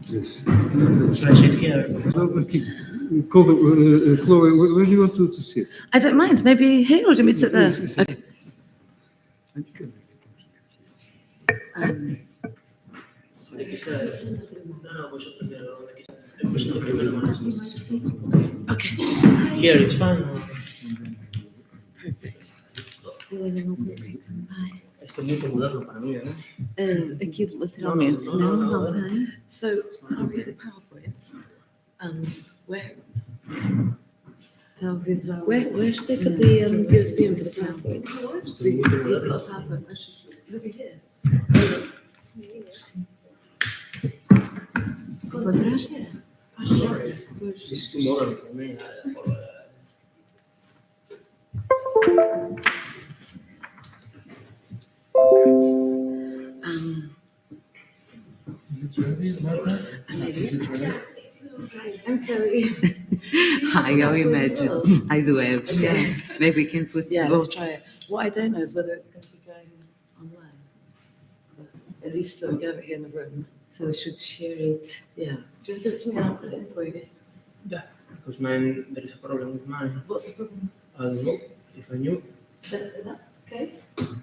Yes. Stretch it here. Chloe, where do you want to sit? I don't mind. Maybe here, or do you want me to sit there? Yes, yes, Okay. Okay. Here, it's fine. Perfect. Esto es muy moderno para mí, ¿eh? Aqui lateralmente. Não, não tem. So, are we at the PowerPoint? Where? Talvez há... Where should they put the USB in for the PowerPoint? Esto es muy moderno. Encontraste? This is too modern for me. Is it ready, Martha? Is it ready? I'm Kelly. Hi, I'll imagine. I do have. Yeah. Maybe we can put Yeah, both. let's try it. What I don't know is whether it's going to be going online. But at least we have it here in the room. So we should share it. Yeah. Do you want to give it to me and I'll put it in for you? Yeah, because mine, there is a problem with mine. What's the problem? I don't know if I knew. That, okay.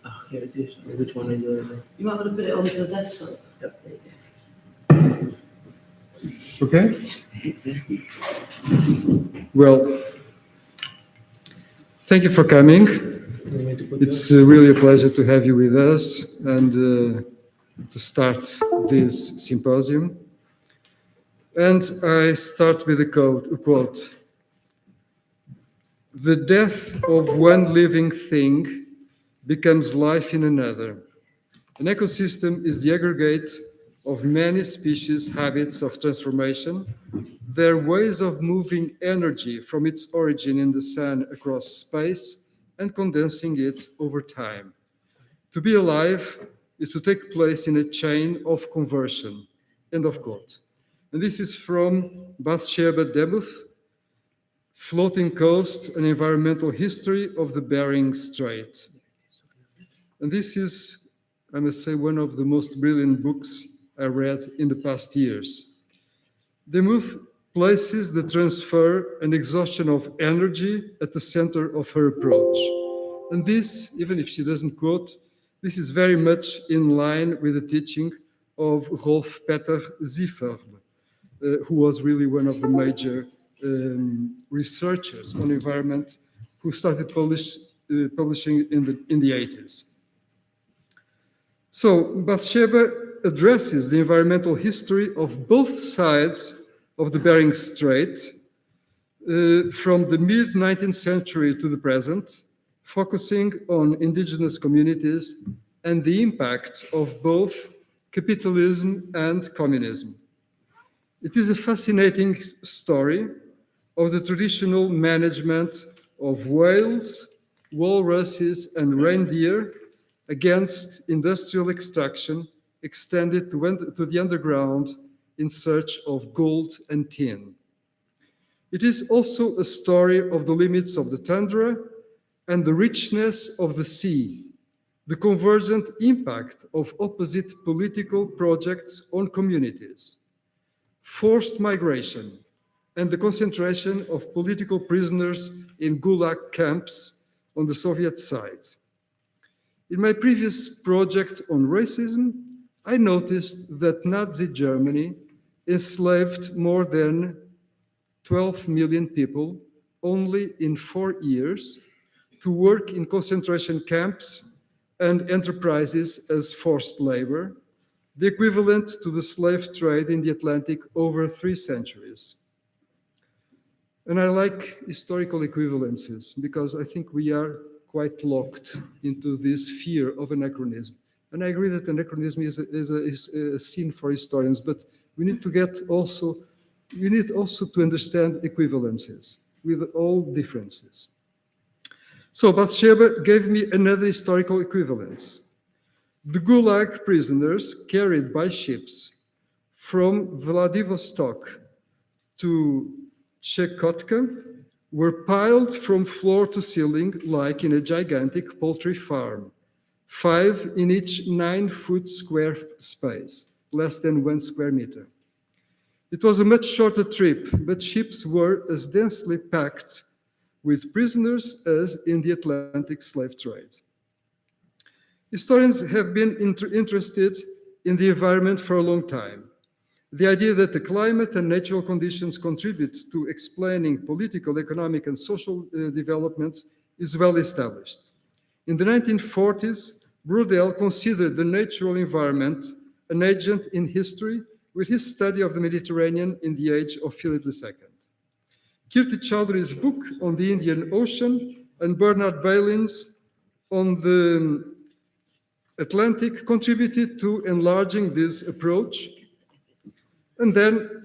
Ah, here it is. Which one is the... You might want to put it onto the desktop. Yep. There you go. Okay. I think so. Well, thank you for coming. You need to put It's really a pleasure to have you with us and to start this symposium. And I start with a quote. The death of one living thing becomes life in another. An ecosystem is the aggregate of many species' habits of transformation, their ways of moving energy from its origin in the sun across space and condensing it over time. To be alive is to take place in a chain of conversion. End of quote. And this is from Bathsheba Demuth, Floating Coast, an Environmental History of the Bering Strait. And this is, I must say, one of the most brilliant books I read in the past years. Demuth places the transfer and exhaustion of energy at the center of her approach. And this, even if she doesn't quote, this is very much in line with the teaching of Rolf Peter Ziefer, who was really one of the major researchers on environment who started publishing in the 80s. So Bathsheba addresses the environmental history of both sides of the Bering Strait from the mid-19th century to the present, focusing on indigenous communities and the impact of both capitalism and communism. It is a fascinating story of the traditional management of whales, walruses, and reindeer against industrial extraction extended to the underground in search of gold and tin. It is also a story of the limits of the tundra and the richness of the sea, the convergent impact of opposite political projects on communities, forced migration, and the concentration of political prisoners in Gulag camps on the Soviet side. In my previous project on racism, I noticed that Nazi Germany enslaved more than 12 million people only in 4 years to work in concentration camps and enterprises as forced labor, the equivalent to the slave trade in the Atlantic over 3 centuries. And I like historical equivalences because I think we are quite locked into this fear of anachronism. And I agree that anachronism is a sin for historians, but we need also to understand equivalences with all differences. So Bathsheba gave me another historical equivalence. The Gulag prisoners carried by ships from Vladivostok to Chukotka were piled from floor to ceiling like in a gigantic poultry farm, 5 in each 9-foot square space, less than 1 square meter. It was a much shorter trip, but ships were as densely packed with prisoners as in the Atlantic slave trade. Historians have been interested in the environment for a long time. The idea that the climate and natural conditions contribute to explaining political, economic, and social developments is well established. In the 1940s, Brodel considered the natural environment an agent in history with his study of the Mediterranean in the age of Philip II. Kirti Chowdhury's book on the Indian Ocean and Bernard Baylin's on the Atlantic contributed to enlarging this approach. And then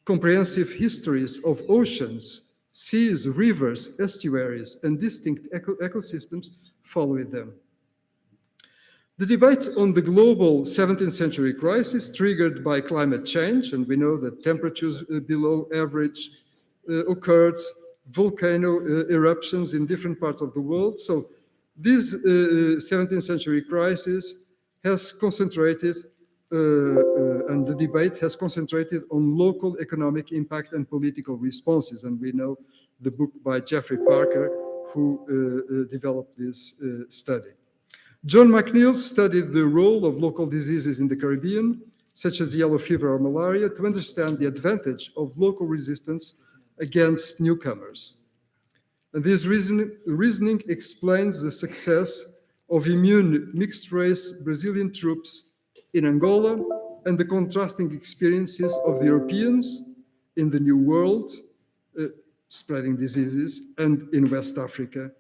comprehensive histories of oceans, seas, rivers, estuaries, and distinct ecosystems followed them. The debate on the global 17th century crisis triggered by climate change, and we know that temperatures below average occurred, volcano eruptions in different parts of the world. So this 17th century crisis has concentrated and the debate has concentrated on local economic impact and political responses. And we know the book by Geoffrey Parker, who developed this study. John McNeill studied the role of local diseases in the Caribbean, such as yellow fever or malaria, to understand the advantage of local resistance against newcomers. And this reasoning explains the success of immune mixed-race Brazilian troops in Angola and the contrasting experiences of the Europeans in the New World, spreading diseases, and in West Africa,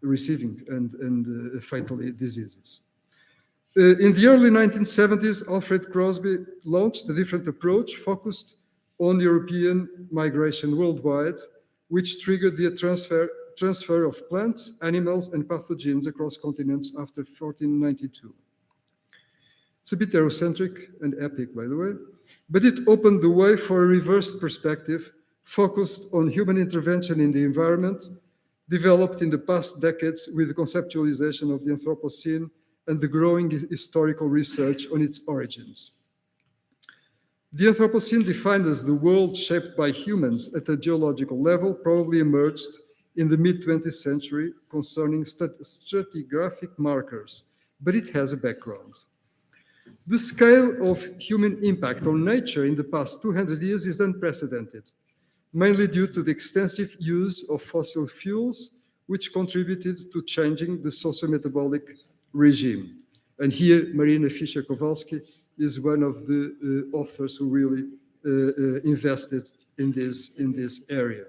receiving and fatally diseases. In the early 1970s, Alfred Crosby launched a different approach focused on European migration worldwide, which triggered the transfer of plants, animals, and pathogens across continents after 1492. It's a bit Eurocentric and epic, by the way, but it opened the way for a reversed perspective focused on human intervention in the environment, developed in the past decades with the conceptualization of the Anthropocene and the growing historical research on its origins. The Anthropocene, defined as the world shaped by humans at a geological level, probably emerged in the mid-20th century concerning stratigraphic markers, but it has a background. The scale of human impact on nature in the past 200 years is unprecedented, mainly due to the extensive use of fossil fuels, which contributed to changing the socio-metabolic regime. And here, Marina Fischer-Kowalski is one of the authors who really invested in this area.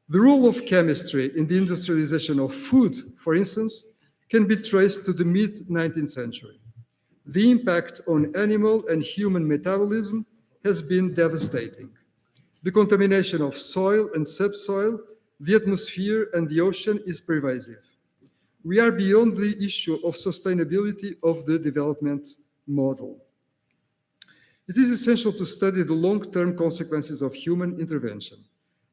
The role of chemistry in the industrialization of food, for instance, can be traced to the mid-19th century. The impact on animal and human metabolism has been devastating. The contamination of soil and subsoil, the atmosphere, and the ocean is pervasive. We are beyond the issue of sustainability of the development model. It is essential to study the long-term consequences of human intervention.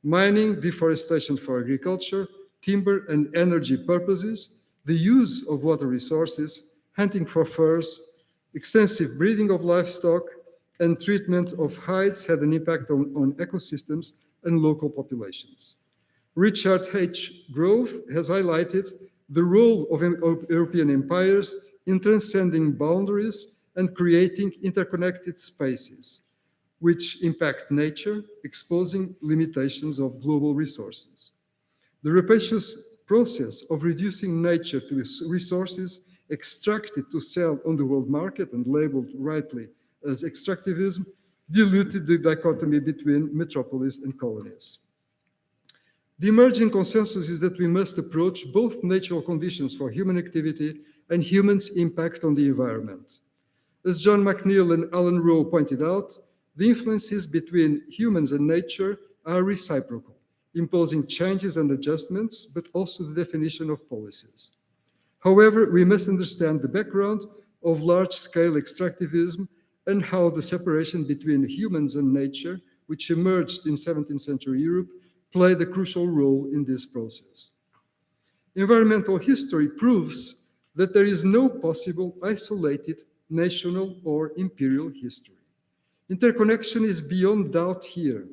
Mining, deforestation for agriculture, timber and energy purposes, the use of water resources, hunting for furs, extensive breeding of livestock, and treatment of hides had an impact on ecosystems and local populations. Richard H. Grove has highlighted the role of European empires in transcending boundaries and creating interconnected spaces, which impact nature, exposing limitations of global resources. The rapacious process of reducing nature to resources extracted to sell on the world market and labeled rightly as extractivism diluted the dichotomy between metropolis and colonies. The emerging consensus is that we must approach both natural conditions for human activity and humans' impact on the environment. As John McNeill and Alan Rowe pointed out, the influences between humans and nature are reciprocal, imposing changes and adjustments, but also the definition of policies. However, we must understand the background of large-scale extractivism and how the separation between humans and nature, which emerged in 17th century Europe, played a crucial role in this process. Environmental history proves that there is no possible isolated national or imperial history. Interconnection is beyond doubt here.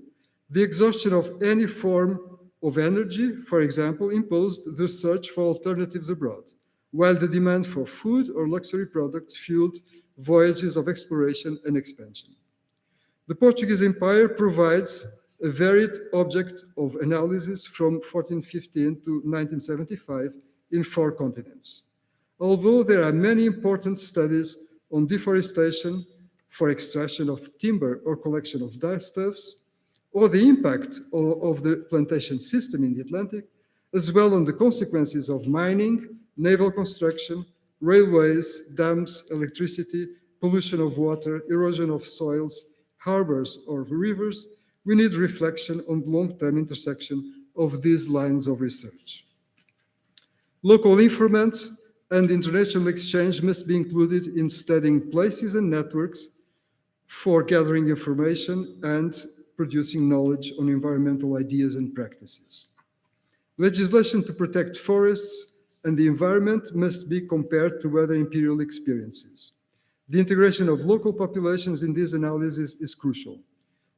The exhaustion of any form of energy, for example, imposed the search for alternatives abroad, while the demand for food or luxury products fueled voyages of exploration and expansion. The Portuguese Empire provides a varied object of analysis from 1415 to 1975 in 4 continents. Although there are many important studies on deforestation for extraction of timber or collection of dyestuffs, or the impact of the plantation system in the Atlantic, as well on the consequences of mining, naval construction, railways, dams, electricity, pollution of water, erosion of soils, harbors or rivers, we need reflection on the long-term intersection of these lines of research. Local informants and international exchange must be included in studying places and networks for gathering information and producing knowledge on environmental ideas and practices. Legislation to protect forests and the environment must be compared to other imperial experiences. The integration of local populations in this analysis is crucial.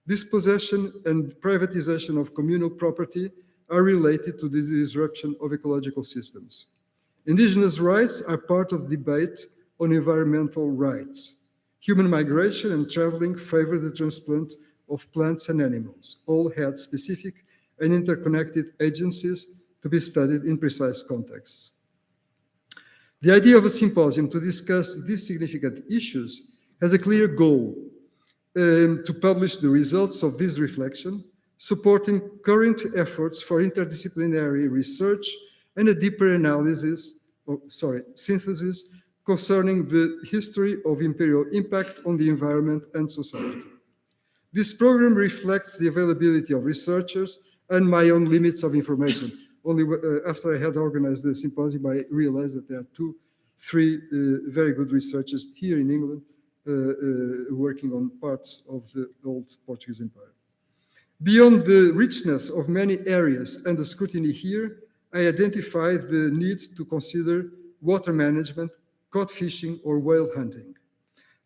Dispossession and privatization of communal property are related to the disruption of ecological systems. Indigenous rights are part of the debate on environmental rights. Human migration and traveling favor the transplant of plants and animals. All had specific and interconnected agencies to be studied in precise contexts. The idea of a symposium to discuss these significant issues has a clear goal to publish the results of this reflection, supporting current efforts for interdisciplinary research and a deeper synthesis concerning the history of imperial impact on the environment and society. This program reflects the availability of researchers and my own limits of information. Only after I had organized the symposium, I realized that there are 3 very good researchers here in England working on parts of the old Portuguese Empire. Beyond the richness of many areas and the scrutiny here, I identified the need to consider water management, cod fishing, or whale hunting.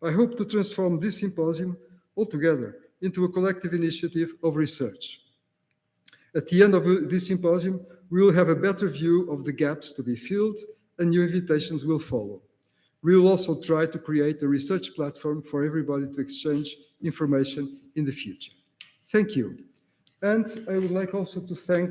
I hope to transform this symposium altogether into a collective initiative of research. At the end of this symposium, we will have a better view of the gaps to be filled, and new invitations will follow. We will also try to create a research platform for everybody to exchange information in the future. Thank you. And I would like also to thank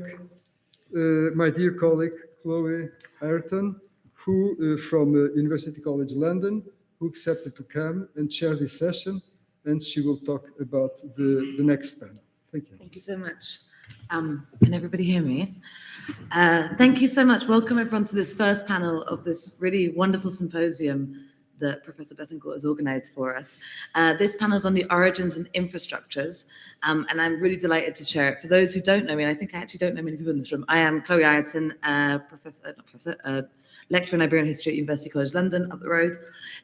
my dear colleague, Chloe Ayrton, who from University College London, who accepted to come and share this session, and she will talk about the next panel. Thank you. Thank you so much. Can everybody hear me? Thank you so much. Welcome everyone to this first panel of this really wonderful symposium that Professor Bethencourt has organized for us. This panel is on the origins and infrastructures, and I'm really delighted to chair it. For those who don't know me, and I think I actually don't know many people in this room, I am Chloe Ayrton, lecturer in Iberian History at University College London, up the road.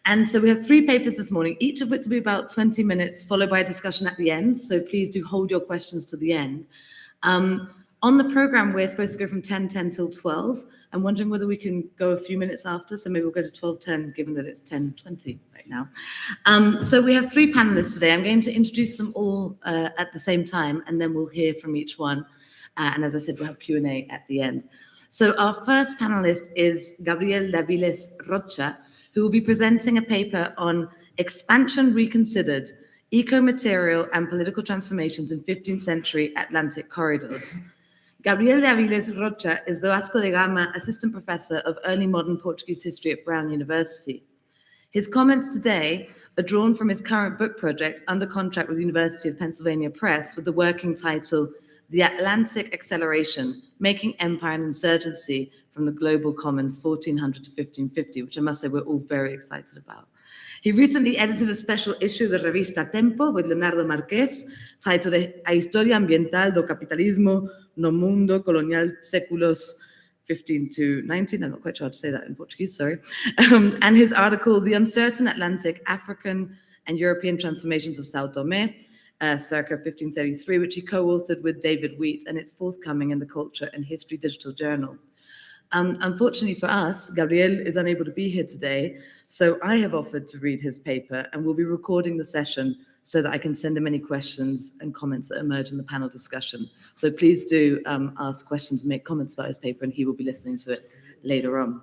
And so we have 3 papers this morning, each of which will be about 20 minutes, followed by a discussion at the end. So please do hold your questions to the end. On the program, we're supposed to go from 10:10 till 12. I'm wondering whether we can go a few minutes after, so maybe we'll go to 12:10, given that it's 10:20 right now. So we have 3 panelists today. I'm going to introduce them all at the same time, and then we'll hear from each one. And as I said, we'll have Q&A at the end. So our first panelist is Gabriel Daviles Rocha, who will be presenting a paper on Expansion Reconsidered, Eco-Material and Political Transformations in 15th Century Atlantic Corridors. Gabriel Daviles Rocha is the Vasco da Gama Assistant Professor of Early Modern Portuguese History at Brown University. His comments today are drawn from his current book project under contract with the University of Pennsylvania Press with the working title, The Atlantic Acceleration, Making Empire and Insurgency from the Global Commons 1400 to 1550, which I must say we're all very excited about. He recently edited a special issue of the Revista Tempo with Leonardo Marques, titled A Historia Ambiental do Capitalismo no Mundo Colonial Séculos 15 to 19. I'm not quite sure how to say that in Portuguese, sorry. And his article, The Uncertain Atlantic, African and European Transformations of São Tomé, circa 1533, which he co-authored with David Wheat, and it's forthcoming in the Culture and History Digital Journal. Unfortunately for us, Gabriel is unable to be here today, so I have offered to read his paper, and we'll be recording the session so that I can send him any questions and comments that emerge in the panel discussion. So please do ask questions and make comments about his paper, and he will be listening to it later on.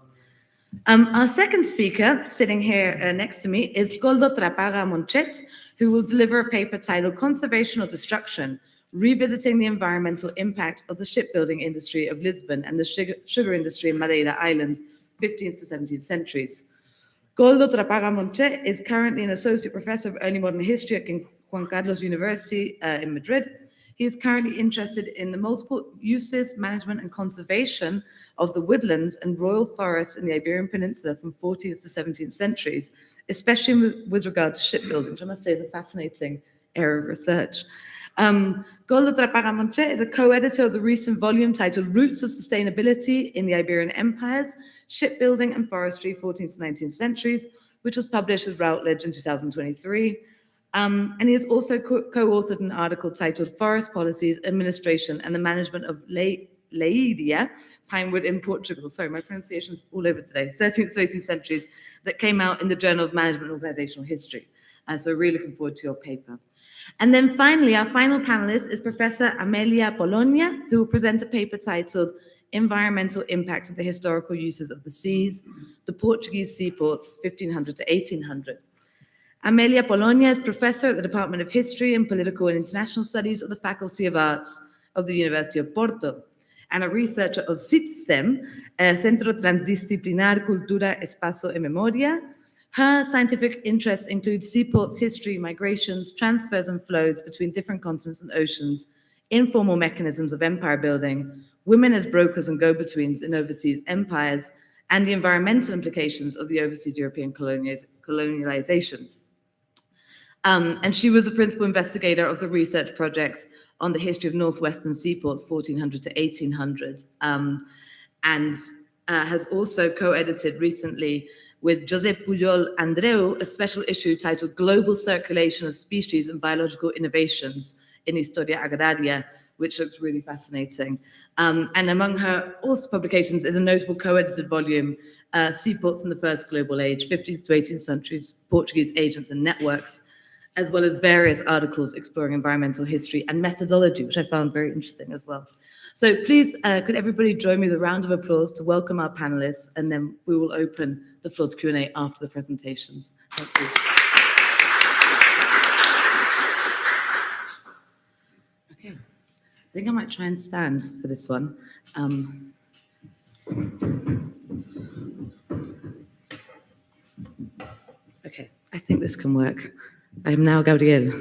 Our second speaker, sitting here next to me, is Goldo Trapaga Monchet, who will deliver a paper titled Conservation or Destruction, Revisiting the Environmental Impact of the Shipbuilding Industry of Lisbon and the Sugar Industry in Madeira Island, 15th to 17th centuries. Goldo Trapaga Monchet is currently an associate professor of early modern history at King Juan Carlos University in Madrid. He is currently interested in the multiple uses, management, and conservation of the woodlands and royal forests in the Iberian Peninsula from 14th to 17th centuries, especially with regard to shipbuilding, which I must say is a fascinating area of research. Goldo Trapaga Monchet is a co-editor of the recent volume titled Roots of Sustainability in the Iberian Empires, Shipbuilding and Forestry, 14th to 19th Centuries, which was published with Routledge in 2023. And he has also co-authored an article titled Forest Policies, Administration and the Management of Leiria, Pinewood in Portugal. Sorry, my pronunciation's all over today. 13th to 18th centuries, that came out in the Journal of Management and Organizational History. So we're really looking forward to your paper. And then finally, our final panelist is Professor Amelia Bologna, who will present a paper titled Environmental Impacts of the Historical Uses of the Seas, the Portuguese Seaports, 1500 to 1800. Amelia Bologna is professor at the Department of History and Political and International Studies of the Faculty of Arts of the University of Porto, and a researcher of CITSEM, Centro Transdisciplinar Cultura, Espacio y Memoria. Her scientific interests include seaports, history, migrations, transfers and flows between different continents and oceans, informal mechanisms of empire building, women as brokers and go-betweens in overseas empires, and the environmental implications of the overseas European colonialization. And she was the principal investigator of the research projects on the history of northwestern seaports, 1400 to 1800, and has also co-edited recently with Josep Pujol Andreu a special issue titled Global Circulation of Species and Biological Innovations in Historia Agraria, which looks really fascinating. And among her also publications is a notable co-edited volume, Seaports in the First Global Age, 15th to 18th centuries, Portuguese Agents and Networks, as well as various articles exploring environmental history and methodology, which I found very interesting as well. So please, could everybody join me with a round of applause to welcome our panelists, and then we will open the floor to Q&A after the presentations. Thank you. Okay, I think I might try and stand for this one. Okay, I think this can work. I'm now Gabriel.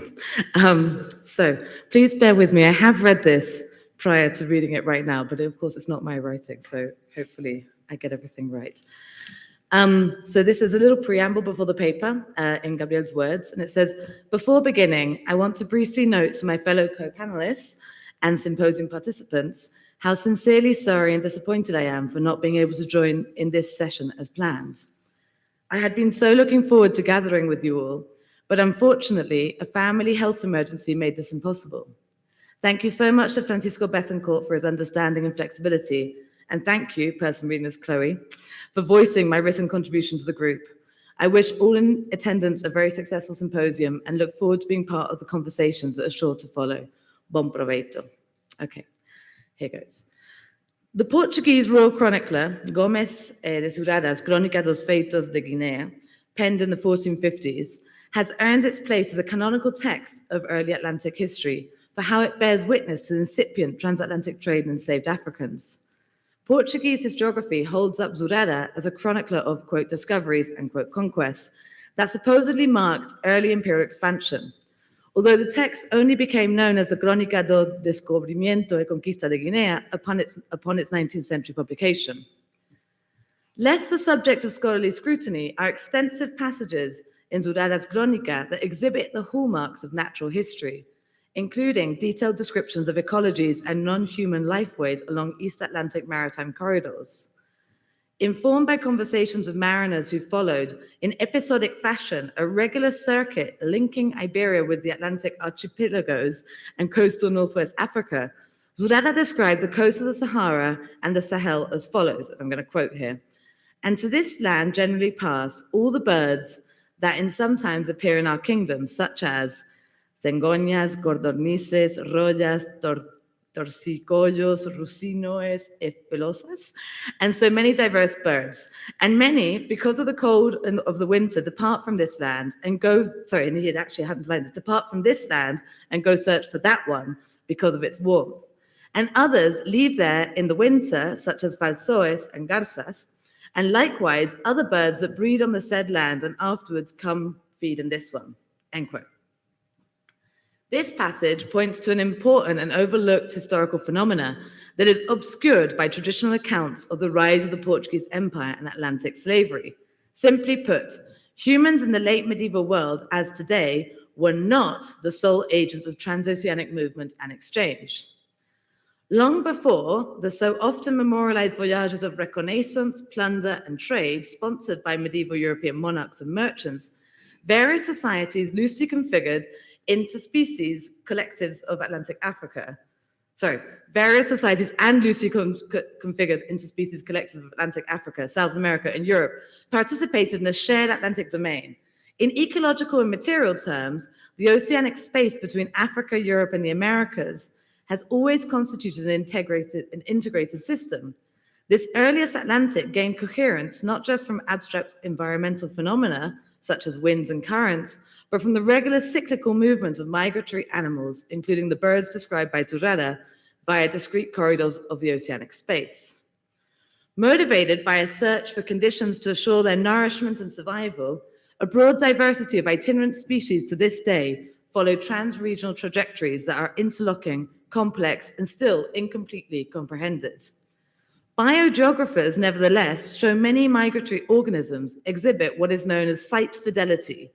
So please bear with me. I have read this prior to reading it right now, but of course it's not my writing, so hopefully I get everything right. So this is a little preamble before the paper, in Gabriel's words, and it says, before beginning, I want to briefly note to my fellow co-panelists and symposium participants how sincerely sorry and disappointed I am for not being able to join in this session as planned. I had been so looking forward to gathering with you all, but unfortunately, a family health emergency made this impossible. Thank you so much to Francisco Bethencourt for his understanding and flexibility, and thank you, person reading as Chloe, for voicing my written contribution to the group. I wish all in attendance a very successful symposium and look forward to being part of the conversations that are sure to follow. Bom proveito. Okay, here goes. The Portuguese royal chronicler, Gomes de Zurara's Crónica dos Feitos de Guinea, penned in the 1450s, has earned its place as a canonical text of early Atlantic history for how it bears witness to the incipient transatlantic trade in enslaved Africans. Portuguese historiography holds up Zurara as a chronicler of, quote, discoveries and, quote, conquests that supposedly marked early imperial expansion, although the text only became known as the Crónica do Descobrimiento e Conquista de Guinea upon its 19th century publication. Less the subject of scholarly scrutiny are extensive passages in Zurara's Crónica that exhibit the hallmarks of natural history, including detailed descriptions of ecologies and non-human lifeways along East Atlantic maritime corridors. Informed by conversations with mariners who followed, in episodic fashion, a regular circuit linking Iberia with the Atlantic archipelagos and coastal Northwest Africa, Zurara described the coast of the Sahara and the Sahel as follows, I'm going to quote here, and to this land generally pass all the birds that in sometimes appear in our kingdom, such as cengoñas, codornices, rollas, torcicollos, rusinoes, pelosas, and so many diverse birds. And many, because of the cold of the winter, depart from this land and go, sorry, and he had actually hadn't lined this, depart from this land and go search for that one because of its warmth. And others leave there in the winter, such as falsoes and garzas, and likewise other birds that breed on the said land and afterwards come feed in this one, end quote. This passage points to an important and overlooked historical phenomena that is obscured by traditional accounts of the rise of the Portuguese Empire and Atlantic slavery. Simply put, humans in the late medieval world, as today, were not the sole agents of transoceanic movement and exchange. Long before the so often memorialized voyages of reconnaissance, plunder, and trade sponsored by medieval European monarchs and merchants, various societies loosely configured interspecies collectives of Atlantic Africa. Various societies and loosely configured interspecies collectives of Atlantic Africa, South America, and Europe participated in a shared Atlantic domain. In ecological and material terms, the oceanic space between Africa, Europe, and the Americas has always constituted an integrated system. This earliest Atlantic gained coherence not just from abstract environmental phenomena, such as winds and currents, but from the regular cyclical movement of migratory animals, including the birds described by Zurara, via discrete corridors of the oceanic space. Motivated by a search for conditions to assure their nourishment and survival, a broad diversity of itinerant species to this day follow trans-regional trajectories that are interlocking, complex, and still incompletely comprehended. Biogeographers, nevertheless, show many migratory organisms exhibit what is known as site fidelity.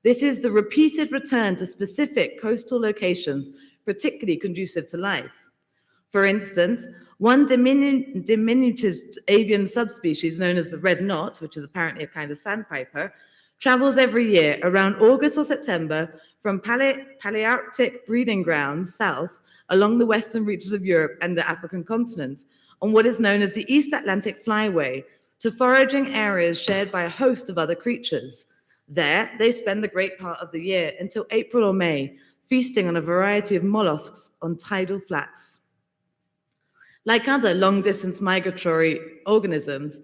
This is the repeated return to specific coastal locations, particularly conducive to life. For instance, one diminutive avian subspecies known as the red knot, which is apparently a kind of sandpiper, travels every year around August or September from Palearctic breeding grounds south along the western reaches of Europe and the African continent on what is known as the East Atlantic Flyway to foraging areas shared by a host of other creatures. There, they spend the great part of the year until April or May, feasting on a variety of mollusks on tidal flats. Like other long-distance migratory organisms,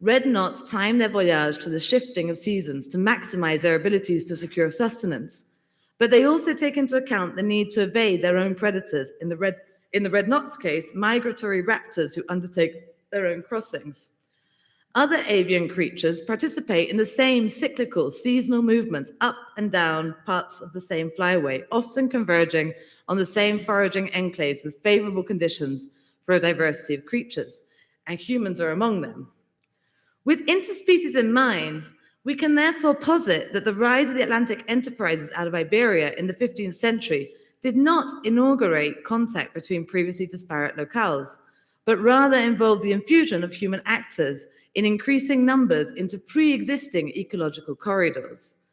red knots time their voyage to the shifting of seasons to maximize their abilities to secure sustenance. But they also take into account the need to evade their own predators, in the red knot's case, migratory raptors who undertake their own crossings. Other avian creatures participate in the same cyclical, seasonal movements up and down parts of the same flyway, often converging on the same foraging enclaves with favorable conditions for a diversity of creatures, and humans are among them. With interspecies in mind, we can therefore posit that the rise of the Atlantic enterprises out of Iberia in the 15th century did not inaugurate contact between previously disparate locales, but rather involved the infusion of human actors in increasing numbers into pre-existing ecological corridors.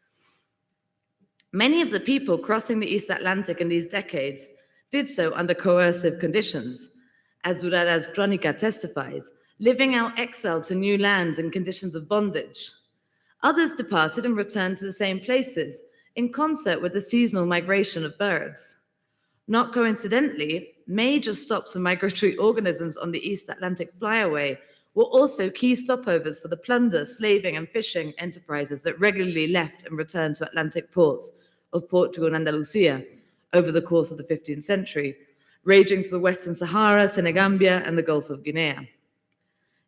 Many of the people crossing the East Atlantic in these decades did so under coercive conditions, as Zurara's Crónica testifies, living out exile to new lands in conditions of bondage. Others departed and returned to the same places, in concert with the seasonal migration of birds. Not coincidentally, major stops for migratory organisms on the East Atlantic Flyaway were also key stopovers for the plunder, slaving, and fishing enterprises that regularly left and returned to Atlantic ports of Portugal and Andalusia over the course of the 15th century, ranging to the Western Sahara, Senegambia, and the Gulf of Guinea.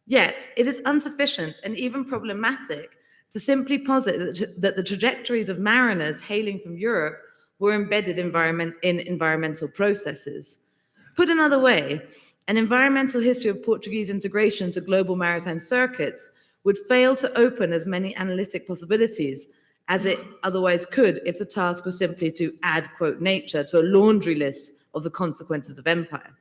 Yet, it is insufficient and even problematic to simply posit that the trajectories of mariners hailing from Europe were embedded in environmental processes. Put another way, an environmental history of Portuguese integration to global maritime circuits would fail to open as many analytic possibilities as it otherwise could if the task was simply to add, quote, nature to a laundry list of the consequences of empire.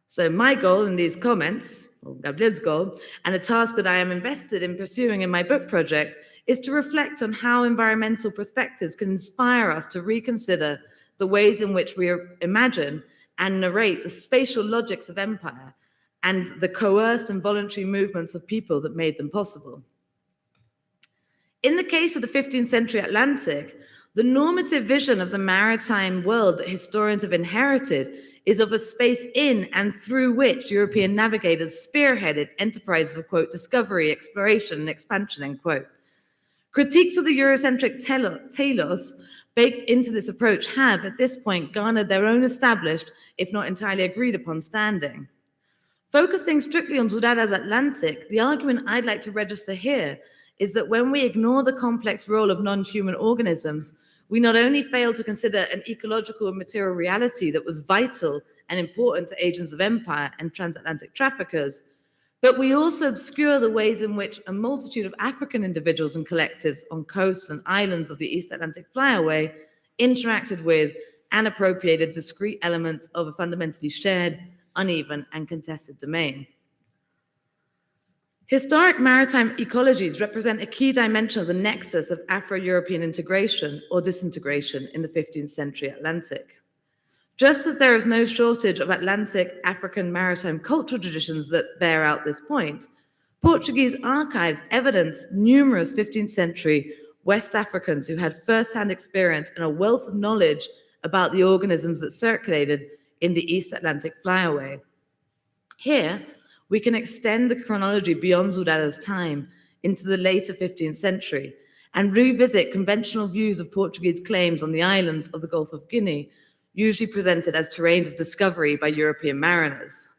So my goal in these comments, or Gabriel's goal, and a task that I am invested in pursuing in my book project, is to reflect on how environmental perspectives can inspire us to reconsider the ways in which we imagine and narrate the spatial logics of empire and the coerced and voluntary movements of people that made them possible. In the case of the 15th century Atlantic, The normative vision of the maritime world that historians have inherited is of a space in and through which European navigators spearheaded enterprises of, quote, discovery, exploration, and expansion, end quote. Critiques of the Eurocentric telos baked into this approach have, at this point, garnered their own established, if not entirely agreed upon, standing. Focusing strictly on Zurara's Atlantic, the argument I'd like to register here is that when we ignore the complex role of non-human organisms, we not only fail to consider an ecological and material reality that was vital and important to agents of empire and transatlantic traffickers, but we also obscure the ways in which a multitude of African individuals and collectives on coasts and islands of the East Atlantic Flyaway interacted with and appropriated discrete elements of a fundamentally shared, uneven, and contested domain. Historic maritime ecologies represent a key dimension of the nexus of Afro-European integration or disintegration in the 15th century Atlantic. Just as there is no shortage of Atlantic African maritime cultural traditions that bear out this point, Portuguese archives evidence numerous 15th century West Africans who had first-hand experience and a wealth of knowledge about the organisms that circulated in the East Atlantic Flyaway. Here, we can extend the chronology beyond Zurara's time into the later 15th century and revisit conventional views of Portuguese claims on the islands of the Gulf of Guinea, usually presented as terrains of discovery by European mariners.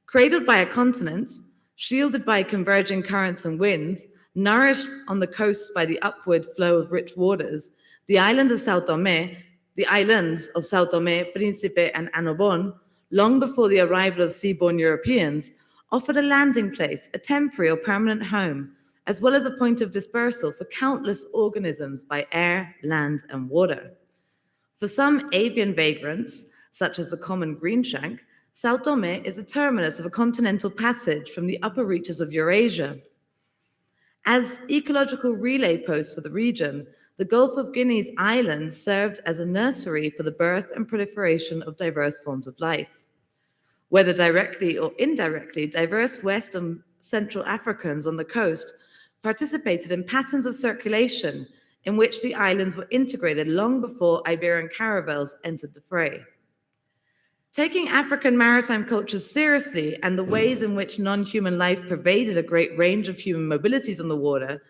Cradled by a continent, shielded by converging currents and winds, nourished on the coasts by the upward flow of rich waters, the islands of Sao Tome, Príncipe, and Annobon, long before the arrival of seaborne Europeans, offered a landing place, a temporary or permanent home, as well as a point of dispersal for countless organisms by air, land, and water. For some avian vagrants, such as the common greenshank, Sao Tome is a terminus of a continental passage from the upper reaches of Eurasia. As ecological relay posts for the region, the Gulf of Guinea's islands served as a nursery for the birth and proliferation of diverse forms of life. Whether directly or indirectly, diverse West and Central Africans on the coast participated in patterns of circulation in which the islands were integrated long before Iberian caravels entered the fray. Taking African maritime cultures seriously and the ways in which non-human life pervaded a great range of human mobilities on the water,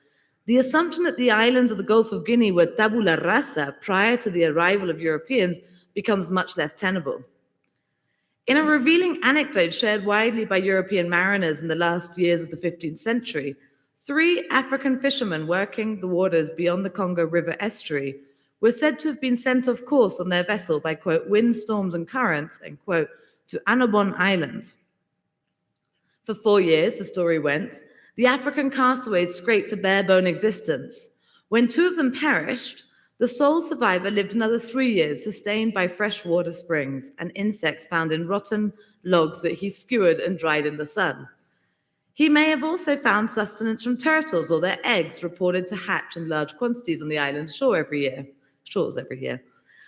the assumption that the islands of the Gulf of Guinea were tabula rasa prior to the arrival of Europeans becomes much less tenable. In a revealing anecdote shared widely by European mariners in the last years of the 15th century, 3 African fishermen working the waters beyond the Congo River estuary were said to have been sent off course on their vessel by, quote, windstorms and currents, end quote, to Annobon Island. For 4 years, the story went, the African castaways scraped a bare-bone existence. When 2 of them perished, the sole survivor lived another 3 years, sustained by freshwater springs and insects found in rotten logs that he skewered and dried in the sun. He may have also found sustenance from turtles or their eggs reported to hatch in large quantities on the island's shores every year.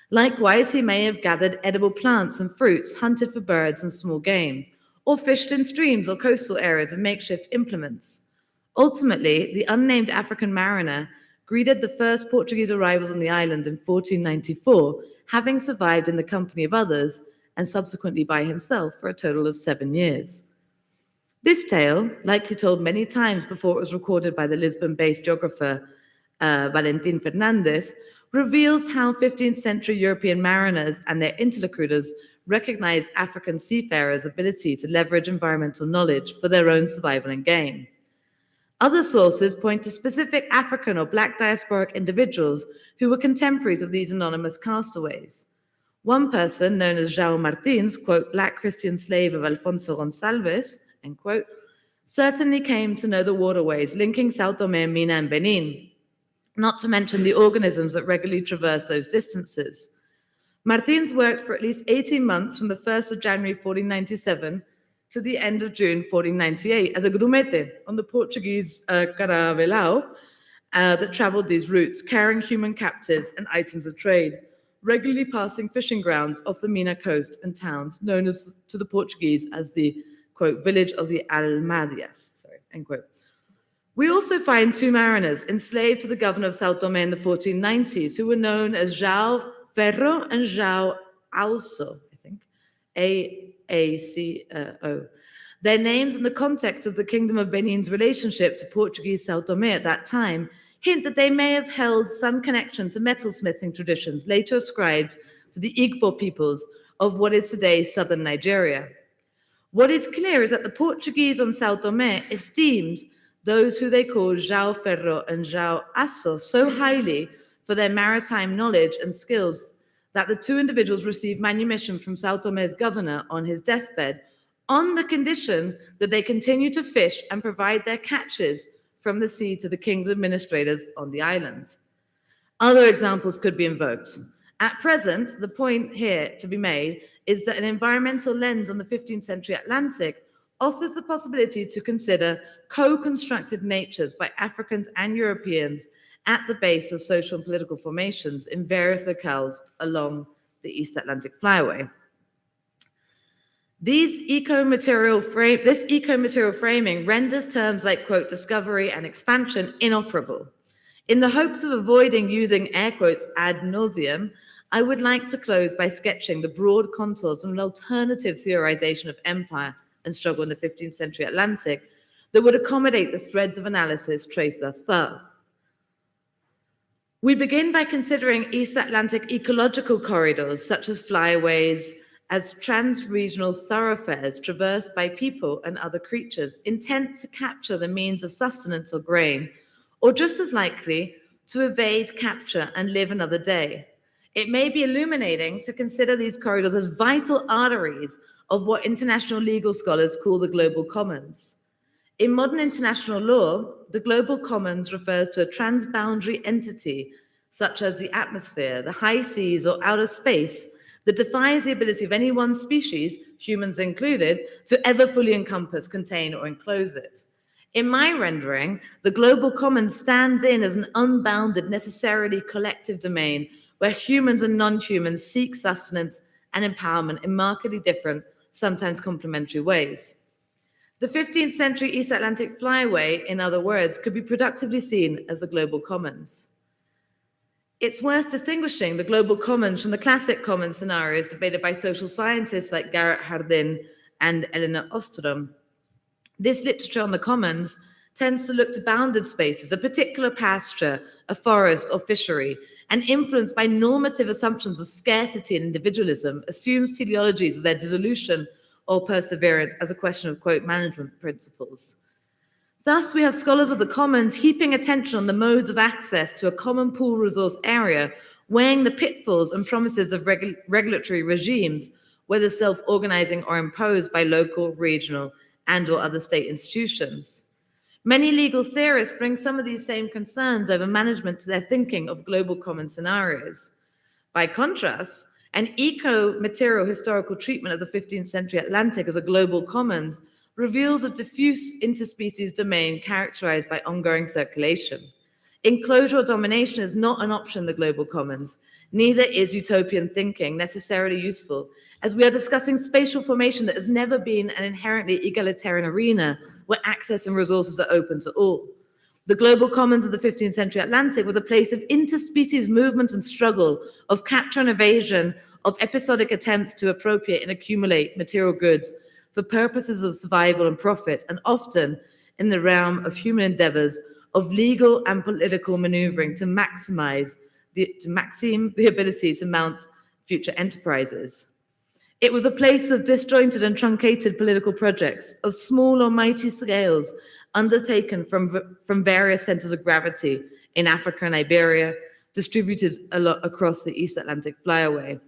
Likewise, he may have gathered edible plants and fruits, hunted for birds and small game, or fished in streams or coastal areas with makeshift implements. Ultimately, the unnamed African mariner greeted the first Portuguese arrivals on the island in 1494, having survived in the company of others and subsequently by himself for a total of 7 years. This tale, likely told many times before it was recorded by the Lisbon-based geographer Valentin Fernandes, reveals how 15th century European mariners and their interlocutors recognized African seafarers' ability to leverage environmental knowledge for their own survival and gain. Other sources point to specific African or Black diasporic individuals who were contemporaries of these anonymous castaways. One person, known as João Martins, quote, Black Christian slave of Alfonso Gonçalves, end quote, certainly came to know the waterways linking Sao Tome, Mina, and Benin, not to mention the organisms that regularly traverse those distances. Martins worked for at least 18 months from the 1st of January 1497 to the end of June 1498 as a grumete on the Portuguese caravelao that traveled these routes, carrying human captives and items of trade, regularly passing fishing grounds off the Mina coast and towns known as to the Portuguese as the, quote, village of the Almadias, end quote. We also find two mariners enslaved to the governor of Sao Tome in the 1490s who were known as João Ferro and João Alço, I think, Aaco. Their names and the context of the Kingdom of Benin's relationship to Portuguese Sao Tome at that time hint that they may have held some connection to metalsmithing traditions later ascribed to the Igbo peoples of what is today southern Nigeria. What is clear is that the Portuguese on Sao Tome esteemed those who they called João Ferro and João Aço so highly for their maritime knowledge and skills that the two individuals received manumission from Sao Tome's governor on his deathbed on the condition that they continue to fish and provide their catches from the sea to the king's administrators on the island. Other examples could be invoked. At present, the point here to be made is that an environmental lens on the 15th century Atlantic offers the possibility to consider co-constructed natures by Africans and Europeans at the base of social and political formations in various locales along the East Atlantic Flyway. This eco-material framing renders terms like, quote, discovery and expansion inoperable. In the hopes of avoiding using air quotes ad nauseum, I would like to close by sketching the broad contours of an alternative theorization of empire and struggle in the 15th century Atlantic that would accommodate the threads of analysis traced thus far. We begin by considering East Atlantic ecological corridors, such as flyways, as trans-regional thoroughfares traversed by people and other creatures, intent to capture the means of sustenance or grain, or just as likely, to evade capture and live another day. It may be illuminating to consider these corridors as vital arteries of what international legal scholars call the global commons. In modern international law, the global commons refers to a transboundary entity, such as the atmosphere, the high seas, or outer space, that defies the ability of any one species, humans included, to ever fully encompass, contain, or enclose it. In my rendering, the global commons stands in as an unbounded, necessarily collective domain where humans and non-humans seek sustenance and empowerment in markedly different, sometimes complementary ways. The 15th century East Atlantic Flyway, in other words, could be productively seen as the global commons. It's worth distinguishing the global commons from the classic commons scenarios debated by social scientists like Garrett Hardin and Eleanor Ostrom. This literature on the commons tends to look to bounded spaces, a particular pasture, a forest, or fishery, and influenced by normative assumptions of scarcity and individualism, assumes teleologies of their dissolution or perseverance as a question of, quote, management principles. Thus, we have scholars of the commons heaping attention on the modes of access to a common pool resource area, weighing the pitfalls and promises of regulatory regimes, whether self-organizing or imposed by local, regional, and or other state institutions. Many legal theorists bring some of these same concerns over management to their thinking of global common scenarios. By contrast, an eco-material historical treatment of the 15th century Atlantic as a global commons reveals a diffuse interspecies domain characterized by ongoing circulation. Enclosure or domination is not an option in the global commons. Neither is utopian thinking necessarily useful, as we are discussing spatial formation that has never been an inherently egalitarian arena where access and resources are open to all. The global commons of the 15th century Atlantic was a place of interspecies movement and struggle, of capture and evasion, of episodic attempts to appropriate and accumulate material goods for purposes of survival and profit, and often in the realm of human endeavors of legal and political maneuvering to maximize the ability to mount future enterprises. It was a place of disjointed and truncated political projects of small or mighty scales undertaken from various centers of gravity in Africa and Iberia, distributed across the East Atlantic Flyaway.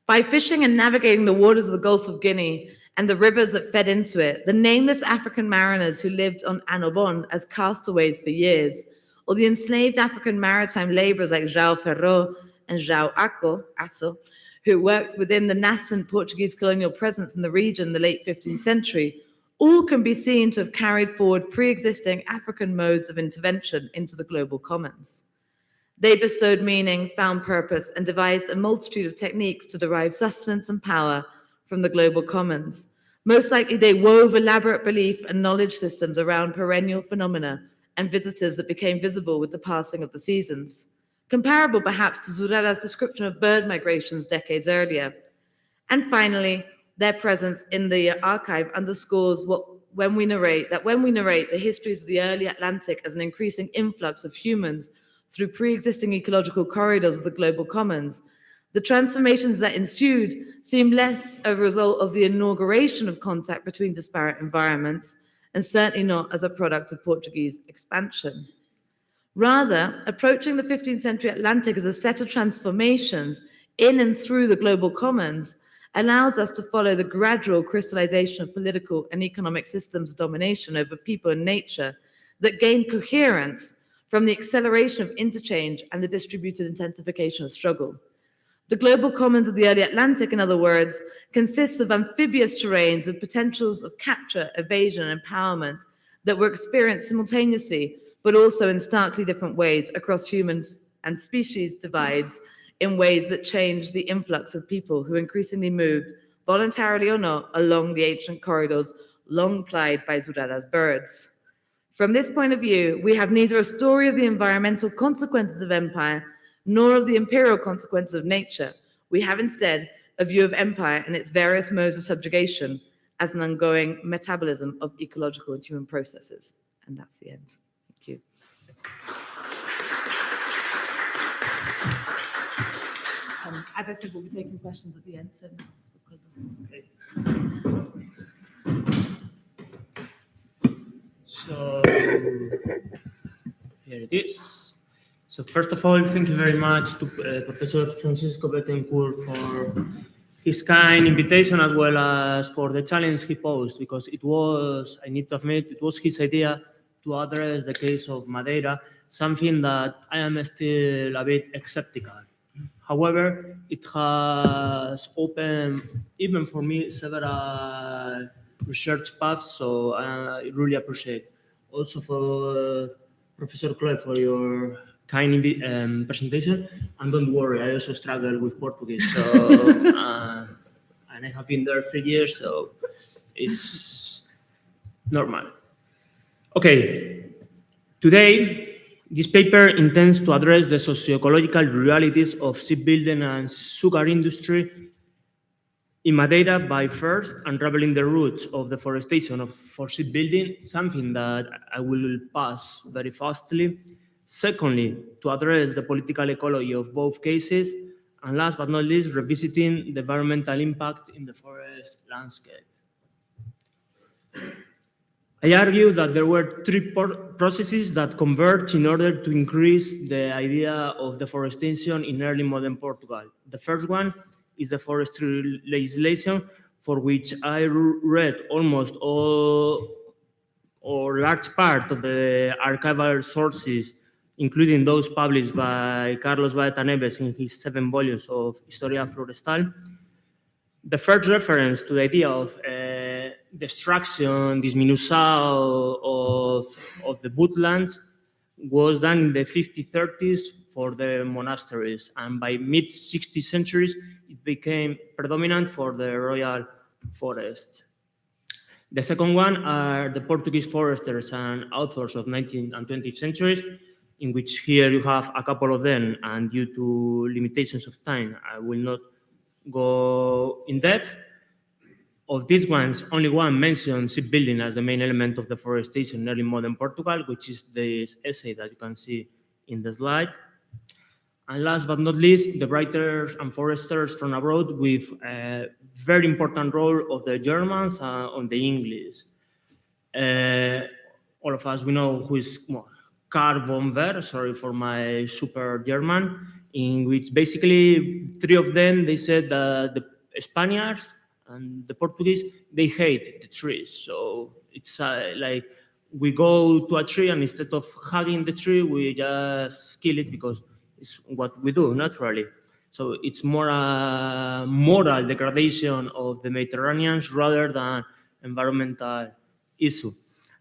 By fishing and navigating the waters of the Gulf of Guinea and the rivers that fed into it, the nameless African mariners who lived on Annobon as castaways for years, or the enslaved African maritime laborers like João Ferro and João Aço, who worked within the nascent Portuguese colonial presence in the region in the late 15th century, all can be seen to have carried forward pre-existing African modes of intervention into the global commons. They bestowed meaning, found purpose, and devised a multitude of techniques to derive sustenance and power from the global commons. Most likely, they wove elaborate belief and knowledge systems around perennial phenomena and visitors that became visible with the passing of the seasons, comparable perhaps to Zurara's description of bird migrations decades earlier. And finally, their presence in the archive underscores when we narrate the histories of the early Atlantic as an increasing influx of humans through pre-existing ecological corridors of the global commons, the transformations that ensued seem less a result of the inauguration of contact between disparate environments, and certainly not as a product of Portuguese expansion. Rather, approaching the 15th century Atlantic as a set of transformations in and through the global commons allows us to follow the gradual crystallization of political and economic systems of domination over people and nature that gain coherence from the acceleration of interchange and the distributed intensification of struggle. The global commons of the early Atlantic, in other words, consists of amphibious terrains with potentials of capture, evasion, and empowerment that were experienced simultaneously, but also in starkly different ways across humans and species divides in ways that changed the influx of people who increasingly moved, voluntarily or not, along the ancient corridors long plied by Zurara's birds. From this point of view, we have neither a story of the environmental consequences of empire nor of the imperial consequences of nature. We have instead a view of empire and its various modes of subjugation as an ongoing metabolism of ecological and human processes. And that's the end. Thank you. As I said, we'll be taking questions at the end. So. So here it is. So first of all, thank you very much to Professor Francisco Bettencourt for his kind invitation as well as for the challenge he posed, because it was, I need to admit, it was his idea to address the case of Madeira, something that I am still a bit skeptical. However, it has opened, even for me, several research paths, so I really appreciate. Also for Professor Chloe for your kind presentation, and don't worry, I also struggle with Portuguese, so and I have been there 3 years, so it's normal. Okay, today this paper intends to address the socio-ecological realities of shipbuilding and sugar industry in Madeira by first unraveling the roots of deforestation for shipbuilding, something that I will pass very fastly. Secondly, to address the political ecology of both cases. And last but not least, revisiting the environmental impact in the forest landscape. I argue that there were three processes that converged in order to increase the idea of deforestation in early modern Portugal. The first one is the forestry legislation, for which I read almost all or large part of the archival sources, including those published by Carlos Baeta Neves in his 7 volumes of Historia Florestal. The first reference to the idea of destruction, disminusao of the woodlands was done in the 50-30s for the monasteries, and by mid-60th centuries it became predominant for the royal forests. The second one are the Portuguese foresters and authors of 19th and 20th centuries, in which here you have a couple of them, and due to limitations of time, I will not go in depth. Of these ones, only one mentions shipbuilding as the main element of deforestation in early modern Portugal, which is this essay that you can see in the slide. And last but not least, the writers and foresters from abroad, with a very important role of the Germans on the English. All of us, we know who is Karl von Wehr, sorry for my super German, in which basically 3 of them, they said that the Spaniards and the Portuguese, they hate the trees. So it's like we go to a tree and instead of hugging the tree, we just kill it because it's what we do naturally. So it's more a moral degradation of the Mediterraneans rather than environmental issue.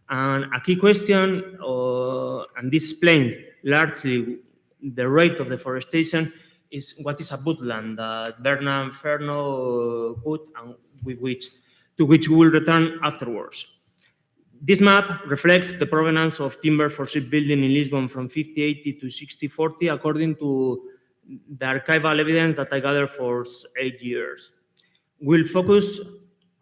And a key question, and this explains largely the rate of deforestation, is what is a woodland that Bernard Ferno put, and with which to which we will return afterwards. This map reflects the provenance of timber for shipbuilding in Lisbon from 5080 to 6040, according to the archival evidence that I gathered for 8 years. We'll focus